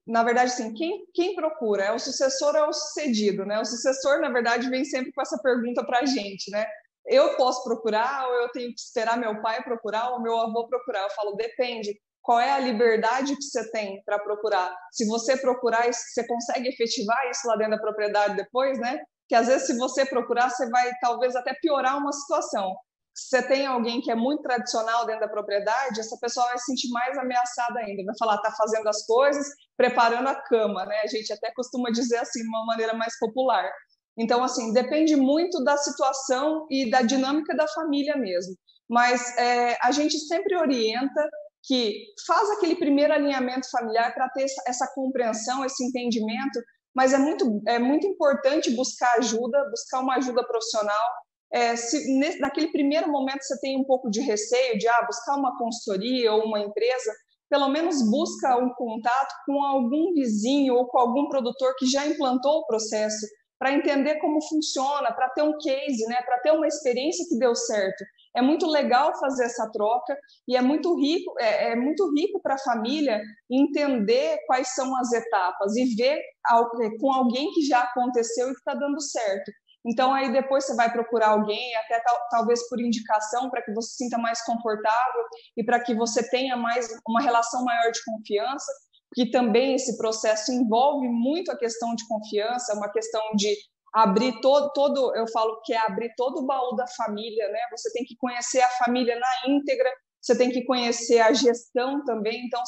na verdade, assim, quem procura? É o sucessor ou é o sucedido, né? O sucessor, na verdade, vem sempre com essa pergunta para a gente, né? Eu posso procurar ou eu tenho que esperar meu pai procurar ou meu avô procurar? Eu falo, depende. Qual é a liberdade que você tem para procurar? Se você procurar, você consegue efetivar isso lá dentro da propriedade depois, né? Que às vezes, se você procurar, você vai talvez até piorar uma situação. Se você tem alguém que é muito tradicional dentro da propriedade, essa pessoa vai se sentir mais ameaçada ainda, vai falar, está fazendo as coisas, preparando a cama, né? A gente até costuma dizer assim, de uma maneira mais popular. Então, assim, depende muito da situação e da dinâmica da família mesmo. Mas a gente sempre orienta que faz aquele primeiro alinhamento familiar para ter essa compreensão, esse entendimento, mas é muito importante buscar ajuda, buscar uma ajuda profissional. Se naquele primeiro momento você tem um pouco de receio de buscar uma consultoria ou uma empresa, pelo menos busca um contato com algum vizinho ou com algum produtor que já implantou o processo, para entender como funciona, para ter um case, né, para ter uma experiência que deu certo. É muito legal fazer essa troca e é muito rico para a família entender quais são as etapas e ver com alguém que já aconteceu e que está dando certo. Então, aí depois você vai procurar alguém, até talvez por indicação, para que você se sinta mais confortável e para que você tenha uma relação maior de confiança, porque também esse processo envolve muito a questão de confiança, uma questão de abrir eu falo que é abrir todo o baú da família, né? Você tem que conhecer a família na íntegra, você tem que conhecer a gestão também, então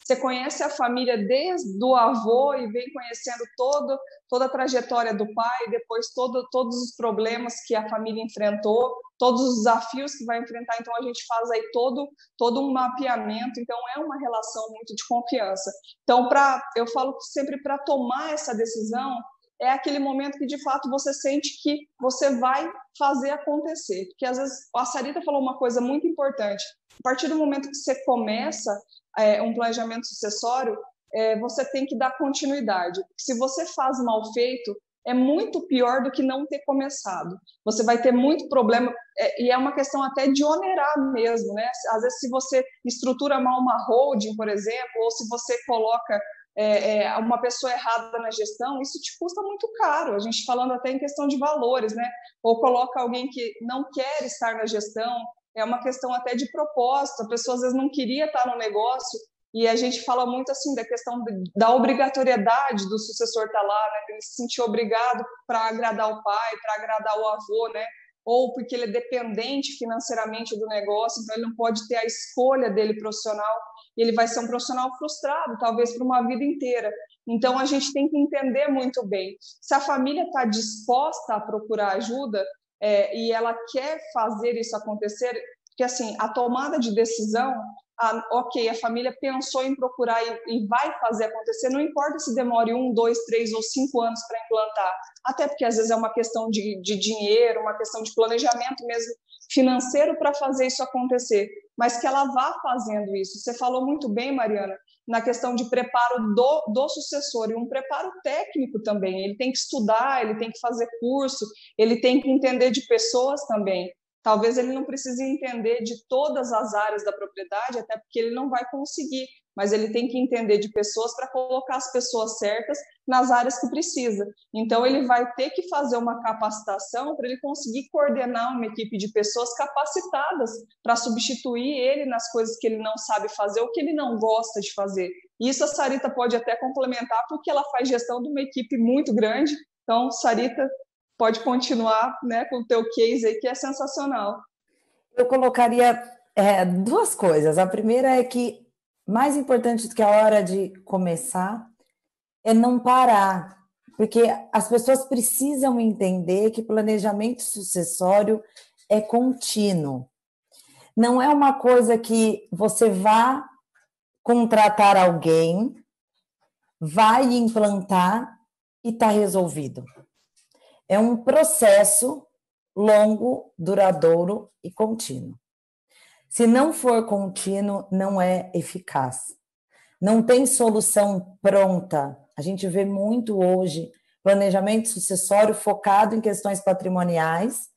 você conhece a família desde o avô e vem conhecendo toda a trajetória do pai, depois todos os problemas que a família enfrentou, todos os desafios que vai enfrentar. Então, a gente faz aí todo um mapeamento. Então, é uma relação muito de confiança. Então, eu falo sempre para tomar essa decisão, é aquele momento que, de fato, você sente que você vai fazer acontecer. Porque, às vezes, a Sarita falou uma coisa muito importante. A partir do momento que você começa um planejamento sucessório, você tem que dar continuidade. Se você faz mal feito, é muito pior do que não ter começado. Você vai ter muito problema, e é uma questão até de onerar mesmo, né? Às vezes, se você estrutura mal uma holding, por exemplo, ou se você coloca uma pessoa errada na gestão, isso te custa muito caro, a gente falando até em questão de valores, né? Ou coloca alguém que não quer estar na gestão, é uma questão até de propósito, a pessoa às vezes não queria estar no negócio, e a gente fala muito assim da questão da obrigatoriedade do sucessor estar lá, né? Ele se sentir obrigado para agradar o pai, para agradar o avô, né? Ou porque ele é dependente financeiramente do negócio, então ele não pode ter a escolha dele profissional, e ele vai ser um profissional frustrado, talvez por uma vida inteira. Então, a gente tem que entender muito bem. Se a família está disposta a procurar ajuda e ela quer fazer isso acontecer, porque, assim, a tomada de decisão, ok, a família pensou em procurar e vai fazer acontecer, não importa se demore 1, 2, 3 ou 5 anos para implantar, até porque, às vezes, é uma questão de dinheiro, uma questão de planejamento mesmo financeiro para fazer isso acontecer, mas que ela vá fazendo isso. Você falou muito bem, Mariana, na questão de preparo do sucessor, e um preparo técnico também. Ele tem que estudar, ele tem que fazer curso, ele tem que entender de pessoas também. Talvez ele não precise entender de todas as áreas da propriedade, até porque ele não vai conseguir, mas ele tem que entender de pessoas para colocar as pessoas certas nas áreas que precisa. Então, ele vai ter que fazer uma capacitação para ele conseguir coordenar uma equipe de pessoas capacitadas para substituir ele nas coisas que ele não sabe fazer ou que ele não gosta de fazer. Isso a Sarita pode até complementar, porque ela faz gestão de uma equipe muito grande. Então, Sarita, pode continuar, né, com o teu case aí, que é sensacional. Eu colocaria duas coisas. A primeira é que, mais importante do que a hora de começar, é não parar, porque as pessoas precisam entender que planejamento sucessório é contínuo. Não é uma coisa que você vá contratar alguém, vai implantar e está resolvido. É um processo longo, duradouro e contínuo. Se não for contínuo, não é eficaz. Não tem solução pronta. A gente vê muito hoje planejamento sucessório focado em questões patrimoniais,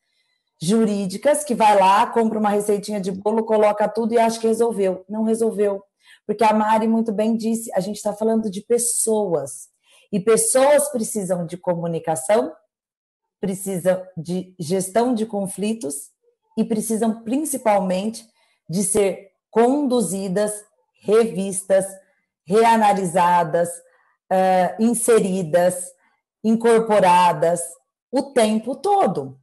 jurídicas, que vai lá, compra uma receitinha de bolo, coloca tudo e acha que resolveu. Não resolveu. Porque a Mari muito bem disse, a gente está falando de pessoas. E pessoas precisam de comunicação, precisam de gestão de conflitos e precisam principalmente de ser conduzidas, revistas, reanalisadas, inseridas, incorporadas o tempo todo.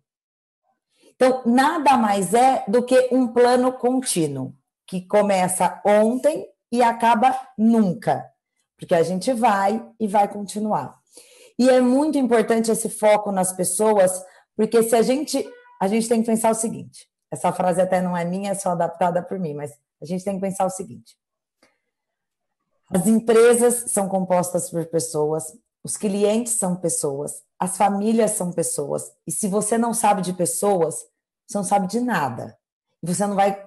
Então, nada mais é do que um plano contínuo, que começa ontem e acaba nunca, porque a gente vai e vai continuar. E é muito importante esse foco nas pessoas, porque se a gente tem que pensar o seguinte, essa frase até não é minha, é só adaptada por mim, mas a gente tem que pensar o seguinte: as empresas são compostas por pessoas, os clientes são pessoas, as famílias são pessoas, e se você não sabe de pessoas, você não sabe de nada, e você não vai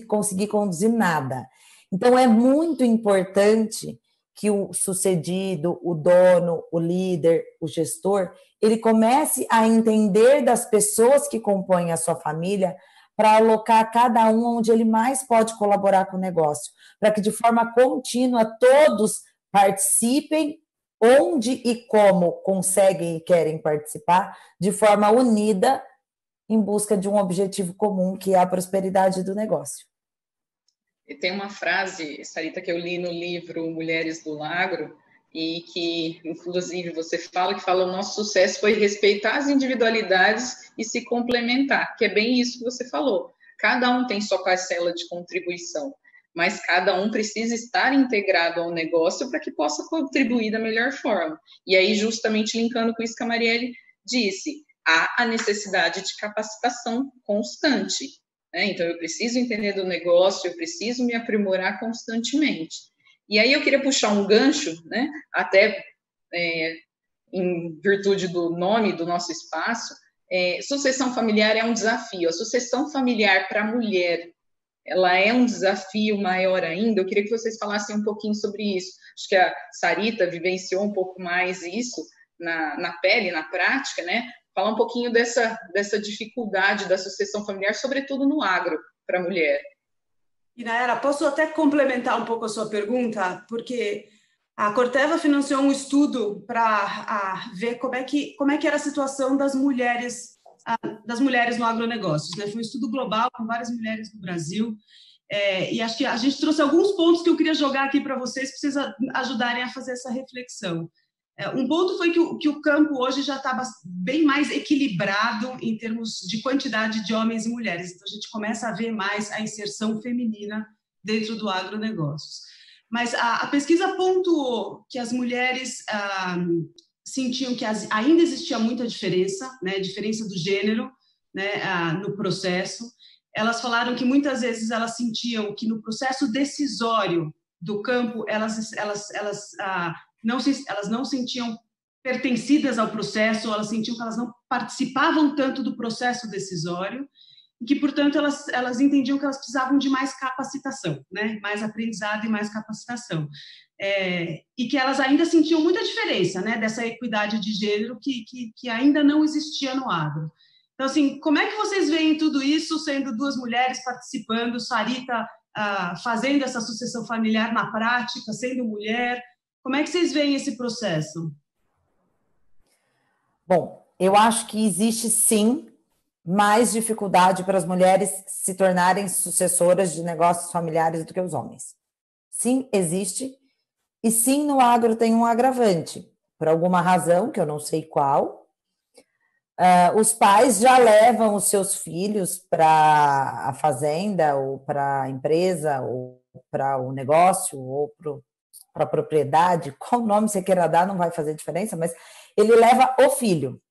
conseguir conduzir nada. Então, é muito importante que o sucedido, o dono, o líder, o gestor, ele comece a entender das pessoas que compõem a sua família para alocar cada um onde ele mais pode colaborar com o negócio, para que de forma contínua todos participem onde e como conseguem e querem participar, de forma unida, em busca de um objetivo comum, que é a prosperidade do negócio. E tem uma frase, Sarita, que eu li no livro Mulheres do Agro, e que, inclusive, você fala que o nosso sucesso foi respeitar as individualidades e se complementar, que é bem isso que você falou. Cada um tem sua parcela de contribuição, mas cada um precisa estar integrado ao negócio para que possa contribuir da melhor forma. E aí, justamente linkando com isso que a Marielle disse, há a necessidade de capacitação constante. Então, eu preciso entender do negócio, eu preciso me aprimorar constantemente. E aí eu queria puxar um gancho, né, até em virtude do nome do nosso espaço, sucessão familiar é um desafio. A sucessão familiar para a mulher, ela é um desafio maior ainda. Eu queria que vocês falassem um pouquinho sobre isso. Acho que a Sarita vivenciou um pouco mais isso na pele, na prática, né? Falar um pouquinho dessa dificuldade da sucessão familiar, sobretudo no agro, para a mulher. E, Nayara, posso até complementar um pouco a sua pergunta? Porque A Corteva financiou um estudo para ver como é que era a situação das mulheres no agronegócio, né? Foi um estudo global com várias mulheres no Brasil, e acho que a gente trouxe alguns pontos que eu queria jogar aqui para vocês ajudarem a fazer essa reflexão. Um ponto foi que o campo hoje já está bem mais equilibrado em termos de quantidade de homens e mulheres, então a gente começa a ver mais a inserção feminina dentro do agronegócio. Mas a pesquisa pontuou que as mulheres sentiam que ainda existia muita diferença, né, diferença do gênero, né, no processo. Elas falaram que muitas vezes elas sentiam que no processo decisório do campo elas não sentiam pertencidas ao processo, elas sentiam que elas não participavam tanto do processo decisório, e que, portanto, elas entendiam que elas precisavam de mais capacitação, né? Mais aprendizado e mais capacitação. E que elas ainda sentiam muita diferença, né? Dessa equidade de gênero que ainda não existia no agro. Então, assim, como é que vocês veem tudo isso, sendo duas mulheres participando, Sarita fazendo essa sucessão familiar na prática, sendo mulher? Como é que vocês veem esse processo? Bom, eu acho que existe, sim, mais dificuldade para as mulheres se tornarem sucessoras de negócios familiares do que os homens. Sim, existe. E sim, no agro tem um agravante. Por alguma razão, que eu não sei qual, os pais já levam os seus filhos para a fazenda, ou para a empresa, ou para o negócio, ou para a propriedade. Qual nome você queira dar, não vai fazer diferença, mas ele leva o filho.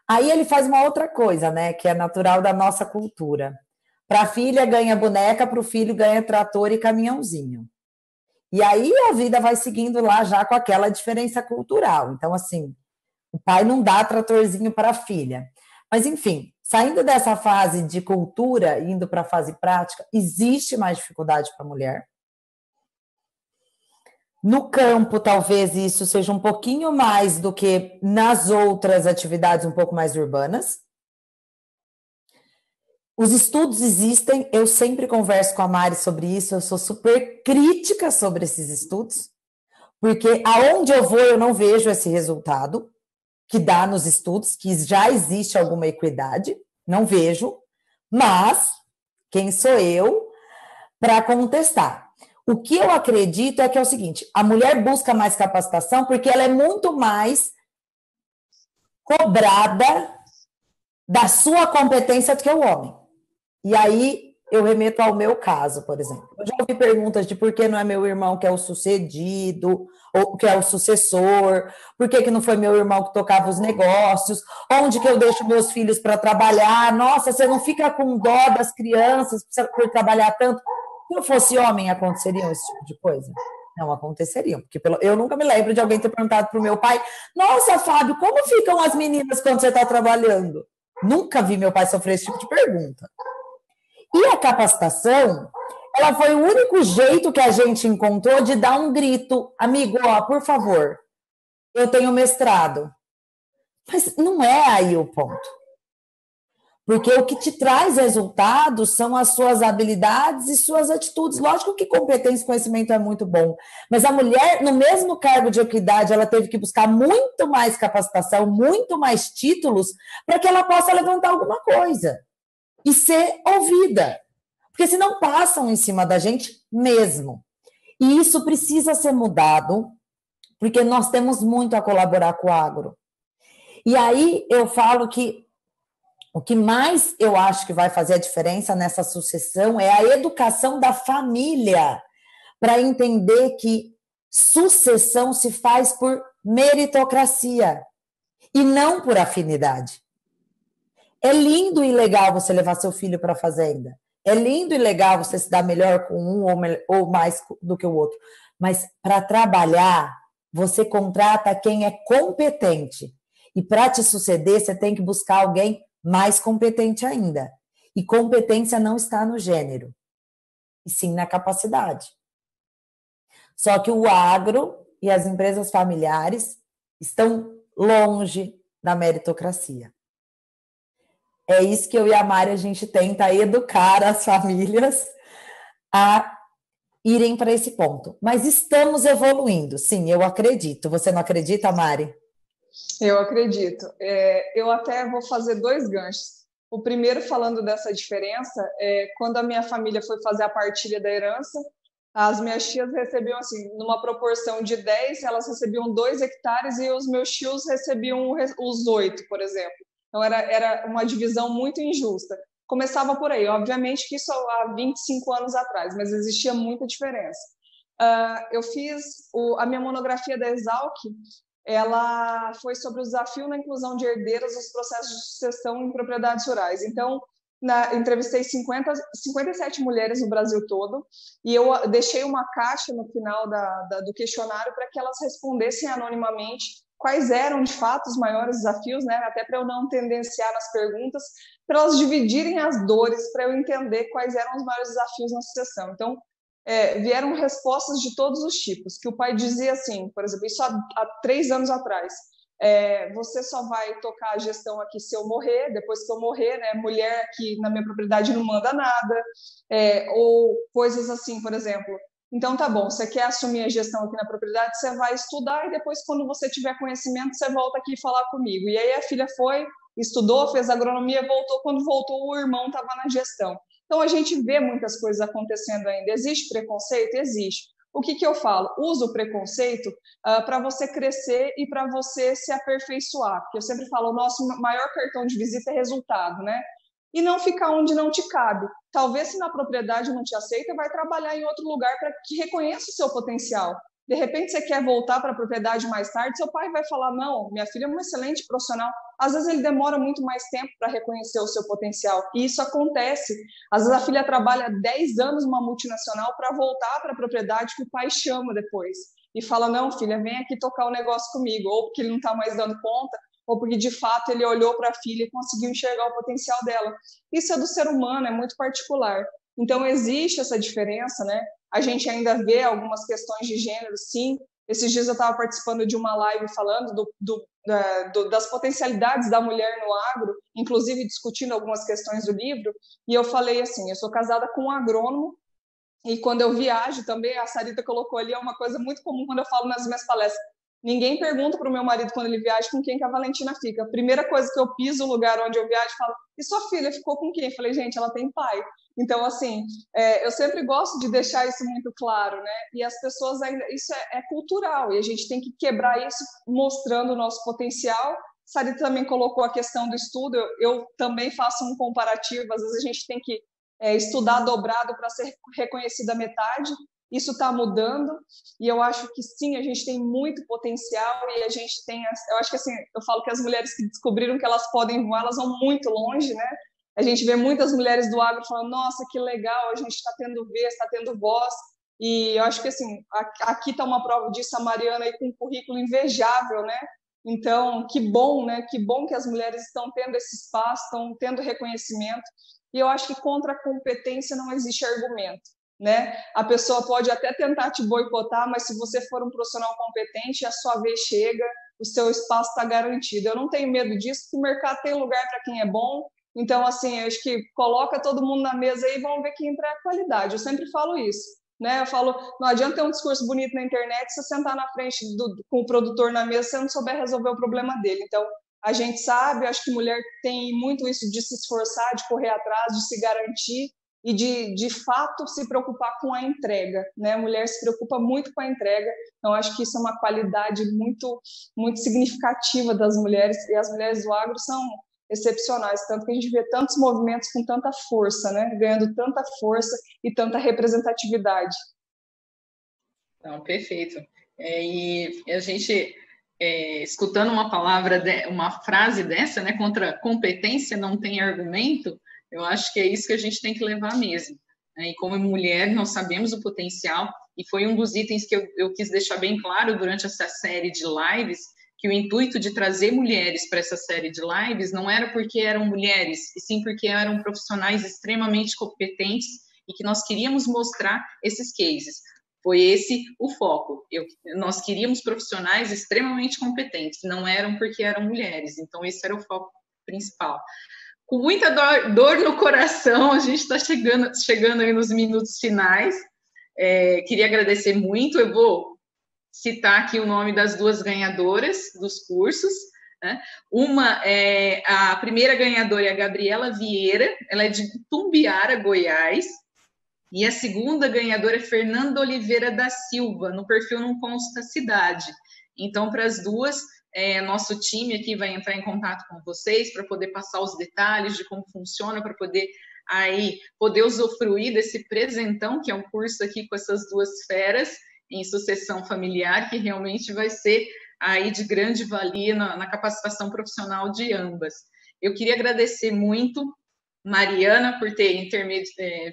Aí ele faz uma outra coisa, né, que é natural da nossa cultura. Para a filha ganha boneca, para o filho ganha trator e caminhãozinho. E aí a vida vai seguindo lá já com aquela diferença cultural. Então, assim, o pai não dá tratorzinho para a filha. Mas, enfim, saindo dessa fase de cultura, indo para a fase prática, existe mais dificuldade para a mulher. No campo, talvez isso seja um pouquinho mais do que nas outras atividades um pouco mais urbanas. Os estudos existem, eu sempre converso com a Mari sobre isso, eu sou super crítica sobre esses estudos, porque aonde eu vou eu não vejo esse resultado que dá nos estudos, que já existe alguma equidade, não vejo, mas quem sou eu para contestar? O que eu acredito é que é o seguinte, a mulher busca mais capacitação porque ela é muito mais cobrada da sua competência do que o homem. E aí eu remeto ao meu caso, por exemplo. Eu já ouvi perguntas de por que não é meu irmão que é o sucedido, ou que é o sucessor, por que não foi meu irmão que tocava os negócios, onde que eu deixo meus filhos para trabalhar, nossa, você não fica com dó das crianças por trabalhar tanto. Se eu fosse homem, aconteceriam esse tipo de coisa? Não aconteceriam, porque eu nunca me lembro de alguém ter perguntado para o meu pai, nossa, Fábio, como ficam as meninas quando você está trabalhando? Nunca vi meu pai sofrer esse tipo de pergunta. E a capacitação, ela foi o único jeito que a gente encontrou de dar um grito, amigo, ó, por favor, eu tenho mestrado. Mas não é aí o ponto. Porque o que te traz resultados são as suas habilidades e suas atitudes. Lógico que competência e conhecimento é muito bom, mas a mulher, no mesmo cargo de equidade, ela teve que buscar muito mais capacitação, muito mais títulos, para que ela possa levantar alguma coisa e ser ouvida. Porque senão passam em cima da gente mesmo. E isso precisa ser mudado, porque nós temos muito a colaborar com o agro. E aí eu falo que o que mais eu acho que vai fazer a diferença nessa sucessão é a educação da família, para entender que sucessão se faz por meritocracia e não por afinidade. É lindo e legal você levar seu filho para a fazenda. É lindo e legal você se dar melhor com um ou mais do que o outro. Mas para trabalhar, você contrata quem é competente. E para te suceder, você tem que buscar alguém mais competente ainda. E competência não está no gênero, e sim na capacidade. Só que o agro e as empresas familiares estão longe da meritocracia. É isso que eu e a Mari, a gente tenta educar as famílias a irem para esse ponto. Mas estamos evoluindo, sim, eu acredito. Você não acredita, Mari? Eu acredito. Eu até vou fazer 2 ganchos. O primeiro, falando dessa diferença, quando a minha família foi fazer a partilha da herança, as minhas tias recebiam, assim, numa proporção de 10, elas recebiam 2 hectares e os meus tios recebiam os 8, por exemplo. Então, era uma divisão muito injusta. Começava por aí, obviamente que isso há 25 anos atrás, mas existia muita diferença. Eu fiz a minha monografia da Exalc, ela foi sobre o desafio na inclusão de herdeiras nos processos de sucessão em propriedades rurais. Então, entrevistei 57 mulheres no Brasil todo, e eu deixei uma caixa no final do questionário para que elas respondessem anonimamente quais eram, de fato, os maiores desafios, né? Até para eu não tendenciar nas perguntas, para elas dividirem as dores, para eu entender quais eram os maiores desafios na sucessão. Então, vieram respostas de todos os tipos, que o pai dizia assim, por exemplo, isso há 3 anos atrás, você só vai tocar a gestão aqui se eu morrer, depois que eu morrer, né, mulher aqui na minha propriedade não manda nada, ou coisas assim, por exemplo. Então, tá bom, você quer assumir a gestão aqui na propriedade, você vai estudar e depois, quando você tiver conhecimento, você volta aqui falar comigo. E aí a filha foi, estudou, fez agronomia, voltou. Quando voltou, o irmão estava na gestão. Então, a gente vê muitas coisas acontecendo ainda. Existe preconceito? Existe. O que eu falo? Usa o preconceito para você crescer e para você se aperfeiçoar. Porque eu sempre falo, o nosso maior cartão de visita é resultado, né? E não ficar onde não te cabe. Talvez, se na propriedade não te aceita, vai trabalhar em outro lugar para que reconheça o seu potencial. De repente, você quer voltar para a propriedade mais tarde, seu pai vai falar, não, minha filha é uma excelente profissional. Às vezes, ele demora muito mais tempo para reconhecer o seu potencial. E isso acontece. Às vezes, a filha trabalha 10 anos numa multinacional para voltar para a propriedade que o pai chama depois. E fala, não, filha, vem aqui tocar o negócio comigo. Ou porque ele não está mais dando conta, ou porque, de fato, ele olhou para a filha e conseguiu enxergar o potencial dela. Isso é do ser humano, é muito particular. Então, existe essa diferença, né? A gente ainda vê algumas questões de gênero, sim. Esses dias eu estava participando de uma live falando das potencialidades da mulher no agro, inclusive discutindo algumas questões do livro, e eu falei assim, eu sou casada com um agrônomo, e quando eu viajo também, a Sarita colocou ali, é uma coisa muito comum quando eu falo nas minhas palestras, ninguém pergunta para o meu marido quando ele viaja com quem que a Valentina fica. A primeira coisa que eu piso no lugar onde eu viajo, falo, e sua filha ficou com quem? Eu falei, gente, ela tem pai. Então, assim, eu sempre gosto de deixar isso muito claro, né? E as pessoas ainda, isso é cultural, e a gente tem que quebrar isso mostrando o nosso potencial. Sarita também colocou a questão do estudo, eu também faço um comparativo, às vezes a gente tem que estudar dobrado para ser reconhecida metade. Isso está mudando, e eu acho que sim, a gente tem muito potencial, e a gente tem, eu acho que assim, eu falo que as mulheres que descobriram que elas podem voar, elas vão muito longe, né? A gente vê muitas mulheres do agro falando, nossa, que legal, a gente está tendo vez, está tendo voz, e eu acho que assim, aqui está uma prova disso, a Mariana aí com um currículo invejável, né? Então, que bom, né? Que bom que as mulheres estão tendo esse espaço, estão tendo reconhecimento, e eu acho que contra a competência não existe argumento. Né? A pessoa pode até tentar te boicotar, mas se você for um profissional competente, a sua vez chega, o seu espaço está garantido. Eu não tenho medo disso, porque o mercado tem lugar para quem é bom. Então, assim, eu acho que coloca todo mundo na mesa aí e vamos ver quem entra a qualidade. Eu sempre falo isso, né? Eu falo, não adianta ter um discurso bonito na internet se você sentar na frente com o produtor na mesa, se você não souber resolver o problema dele. Então, a gente sabe, eu acho que mulher tem muito isso de se esforçar, de correr atrás, de se garantir, e de fato se preocupar com a entrega, né? A mulher se preocupa muito com a entrega, então acho que isso é uma qualidade muito, muito significativa das mulheres, e as mulheres do agro são excepcionais, tanto que a gente vê tantos movimentos com tanta força, né? Ganhando tanta força e tanta representatividade. Então, perfeito. E a gente, escutando uma palavra, uma frase dessa, né? Contra competência não tem argumento. Eu acho que é isso que a gente tem que levar mesmo. Né? E como mulher, nós sabemos o potencial, e foi um dos itens que eu quis deixar bem claro durante essa série de lives, que o intuito de trazer mulheres para essa série de lives não era porque eram mulheres, e sim porque eram profissionais extremamente competentes e que nós queríamos mostrar esses cases. Foi esse o foco. Nós queríamos profissionais extremamente competentes, não eram porque eram mulheres. Então, esse era o foco principal. Com muita dor no coração, a gente está chegando aí nos minutos finais. Queria agradecer muito, eu vou citar aqui o nome das duas ganhadoras dos cursos, né? A primeira ganhadora é a Gabriela Vieira, ela é de Tumbiara, Goiás, e a segunda ganhadora é Fernanda Oliveira da Silva, no perfil não consta a cidade. Então, para as duas, nosso time aqui vai entrar em contato com vocês para poder passar os detalhes de como funciona, para poder usufruir desse presentão, que é um curso aqui com essas duas feras em sucessão familiar, que realmente vai ser aí de grande valia na capacitação profissional de ambas. Eu queria agradecer muito Mariana por ter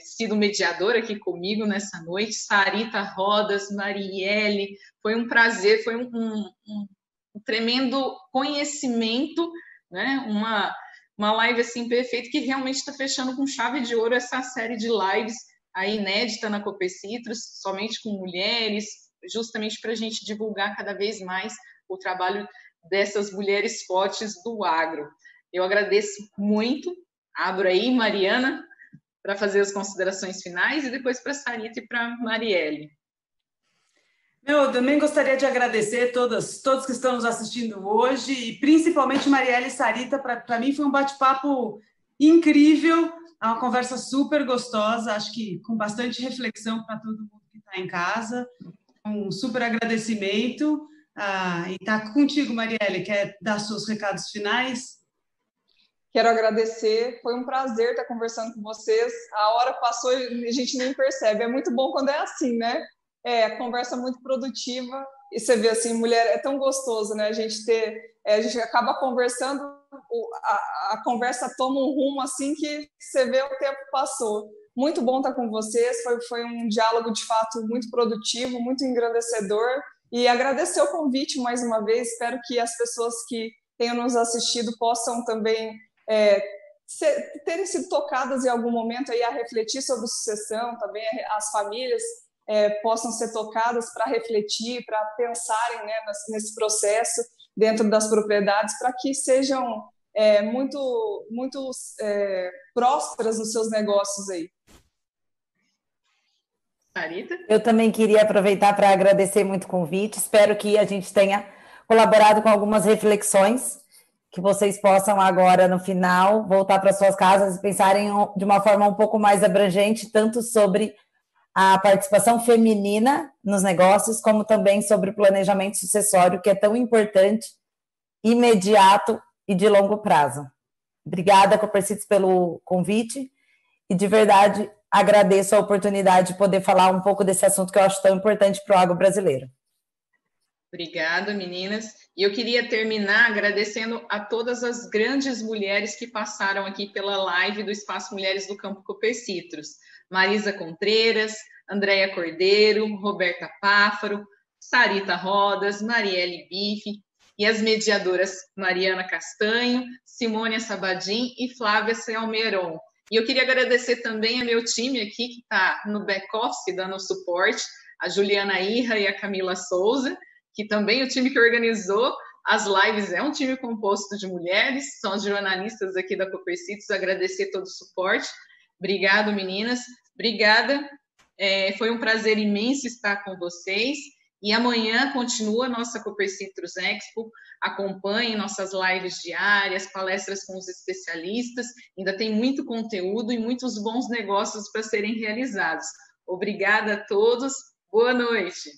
sido mediadora aqui comigo nessa noite, Sarita Rodas, Marielle, foi um prazer, foi um tremendo conhecimento, né? Uma live assim perfeita que realmente está fechando com chave de ouro essa série de lives aí inédita na Copercitros, somente com mulheres, justamente para a gente divulgar cada vez mais o trabalho dessas mulheres fortes do agro. Eu agradeço muito. Abro aí, Mariana, para fazer as considerações finais e depois para a Sarita e para a Marielle. Eu também gostaria de agradecer todos que estão nos assistindo hoje e principalmente Marielle e Sarita. Para mim foi um bate-papo incrível, uma conversa super gostosa, acho que com bastante reflexão para todo mundo que está em casa. Um super agradecimento. E está contigo, Marielle, quer dar seus recados finais? Quero agradecer, foi um prazer estar conversando com vocês. A hora passou e a gente nem percebe. É muito bom quando é assim, né? Conversa muito produtiva. E você vê assim, mulher, é tão gostoso, né? A gente acaba conversando, a conversa toma um rumo assim que você vê o tempo passou. Muito bom estar com vocês. Foi um diálogo de fato muito produtivo, muito engrandecedor. E agradecer o convite mais uma vez. Espero que as pessoas que tenham nos assistido possam também terem sido tocadas em algum momento aí a refletir sobre sucessão, também as famílias possam ser tocadas para refletir, para pensarem, né, nesse processo dentro das propriedades, para que sejam muito prósperas nos seus negócios aí. Sarita? Eu também queria aproveitar para agradecer muito o convite, espero que a gente tenha colaborado com algumas reflexões, que vocês possam agora, no final, voltar para suas casas e pensarem de uma forma um pouco mais abrangente, tanto sobre a participação feminina nos negócios, como também sobre o planejamento sucessório, que é tão importante, imediato e de longo prazo. Obrigada, Copercitros, pelo convite e, de verdade, agradeço a oportunidade de poder falar um pouco desse assunto que eu acho tão importante para o agro brasileiro. Obrigada, meninas. E eu queria terminar agradecendo a todas as grandes mulheres que passaram aqui pela live do Espaço Mulheres do Campo Copercitros. Marisa Contreiras, Andréia Cordeiro, Roberta Páfaro, Sarita Rodas, Marielle Bife e as mediadoras Mariana Castanho, Simônia Sabadim e Flávia Selmeron. E eu queria agradecer também ao meu time aqui, que está no back-office dando suporte, a Juliana Irra e a Camila Souza, que também o time que organizou as lives é um time composto de mulheres, são as jornalistas aqui da Copercitros, agradecer todo o suporte. Obrigado, meninas. Obrigada. Foi um prazer imenso estar com vocês. E amanhã continua a nossa Copercitros Expo. Acompanhem nossas lives diárias, palestras com os especialistas. Ainda tem muito conteúdo e muitos bons negócios para serem realizados. Obrigada a todos. Boa noite.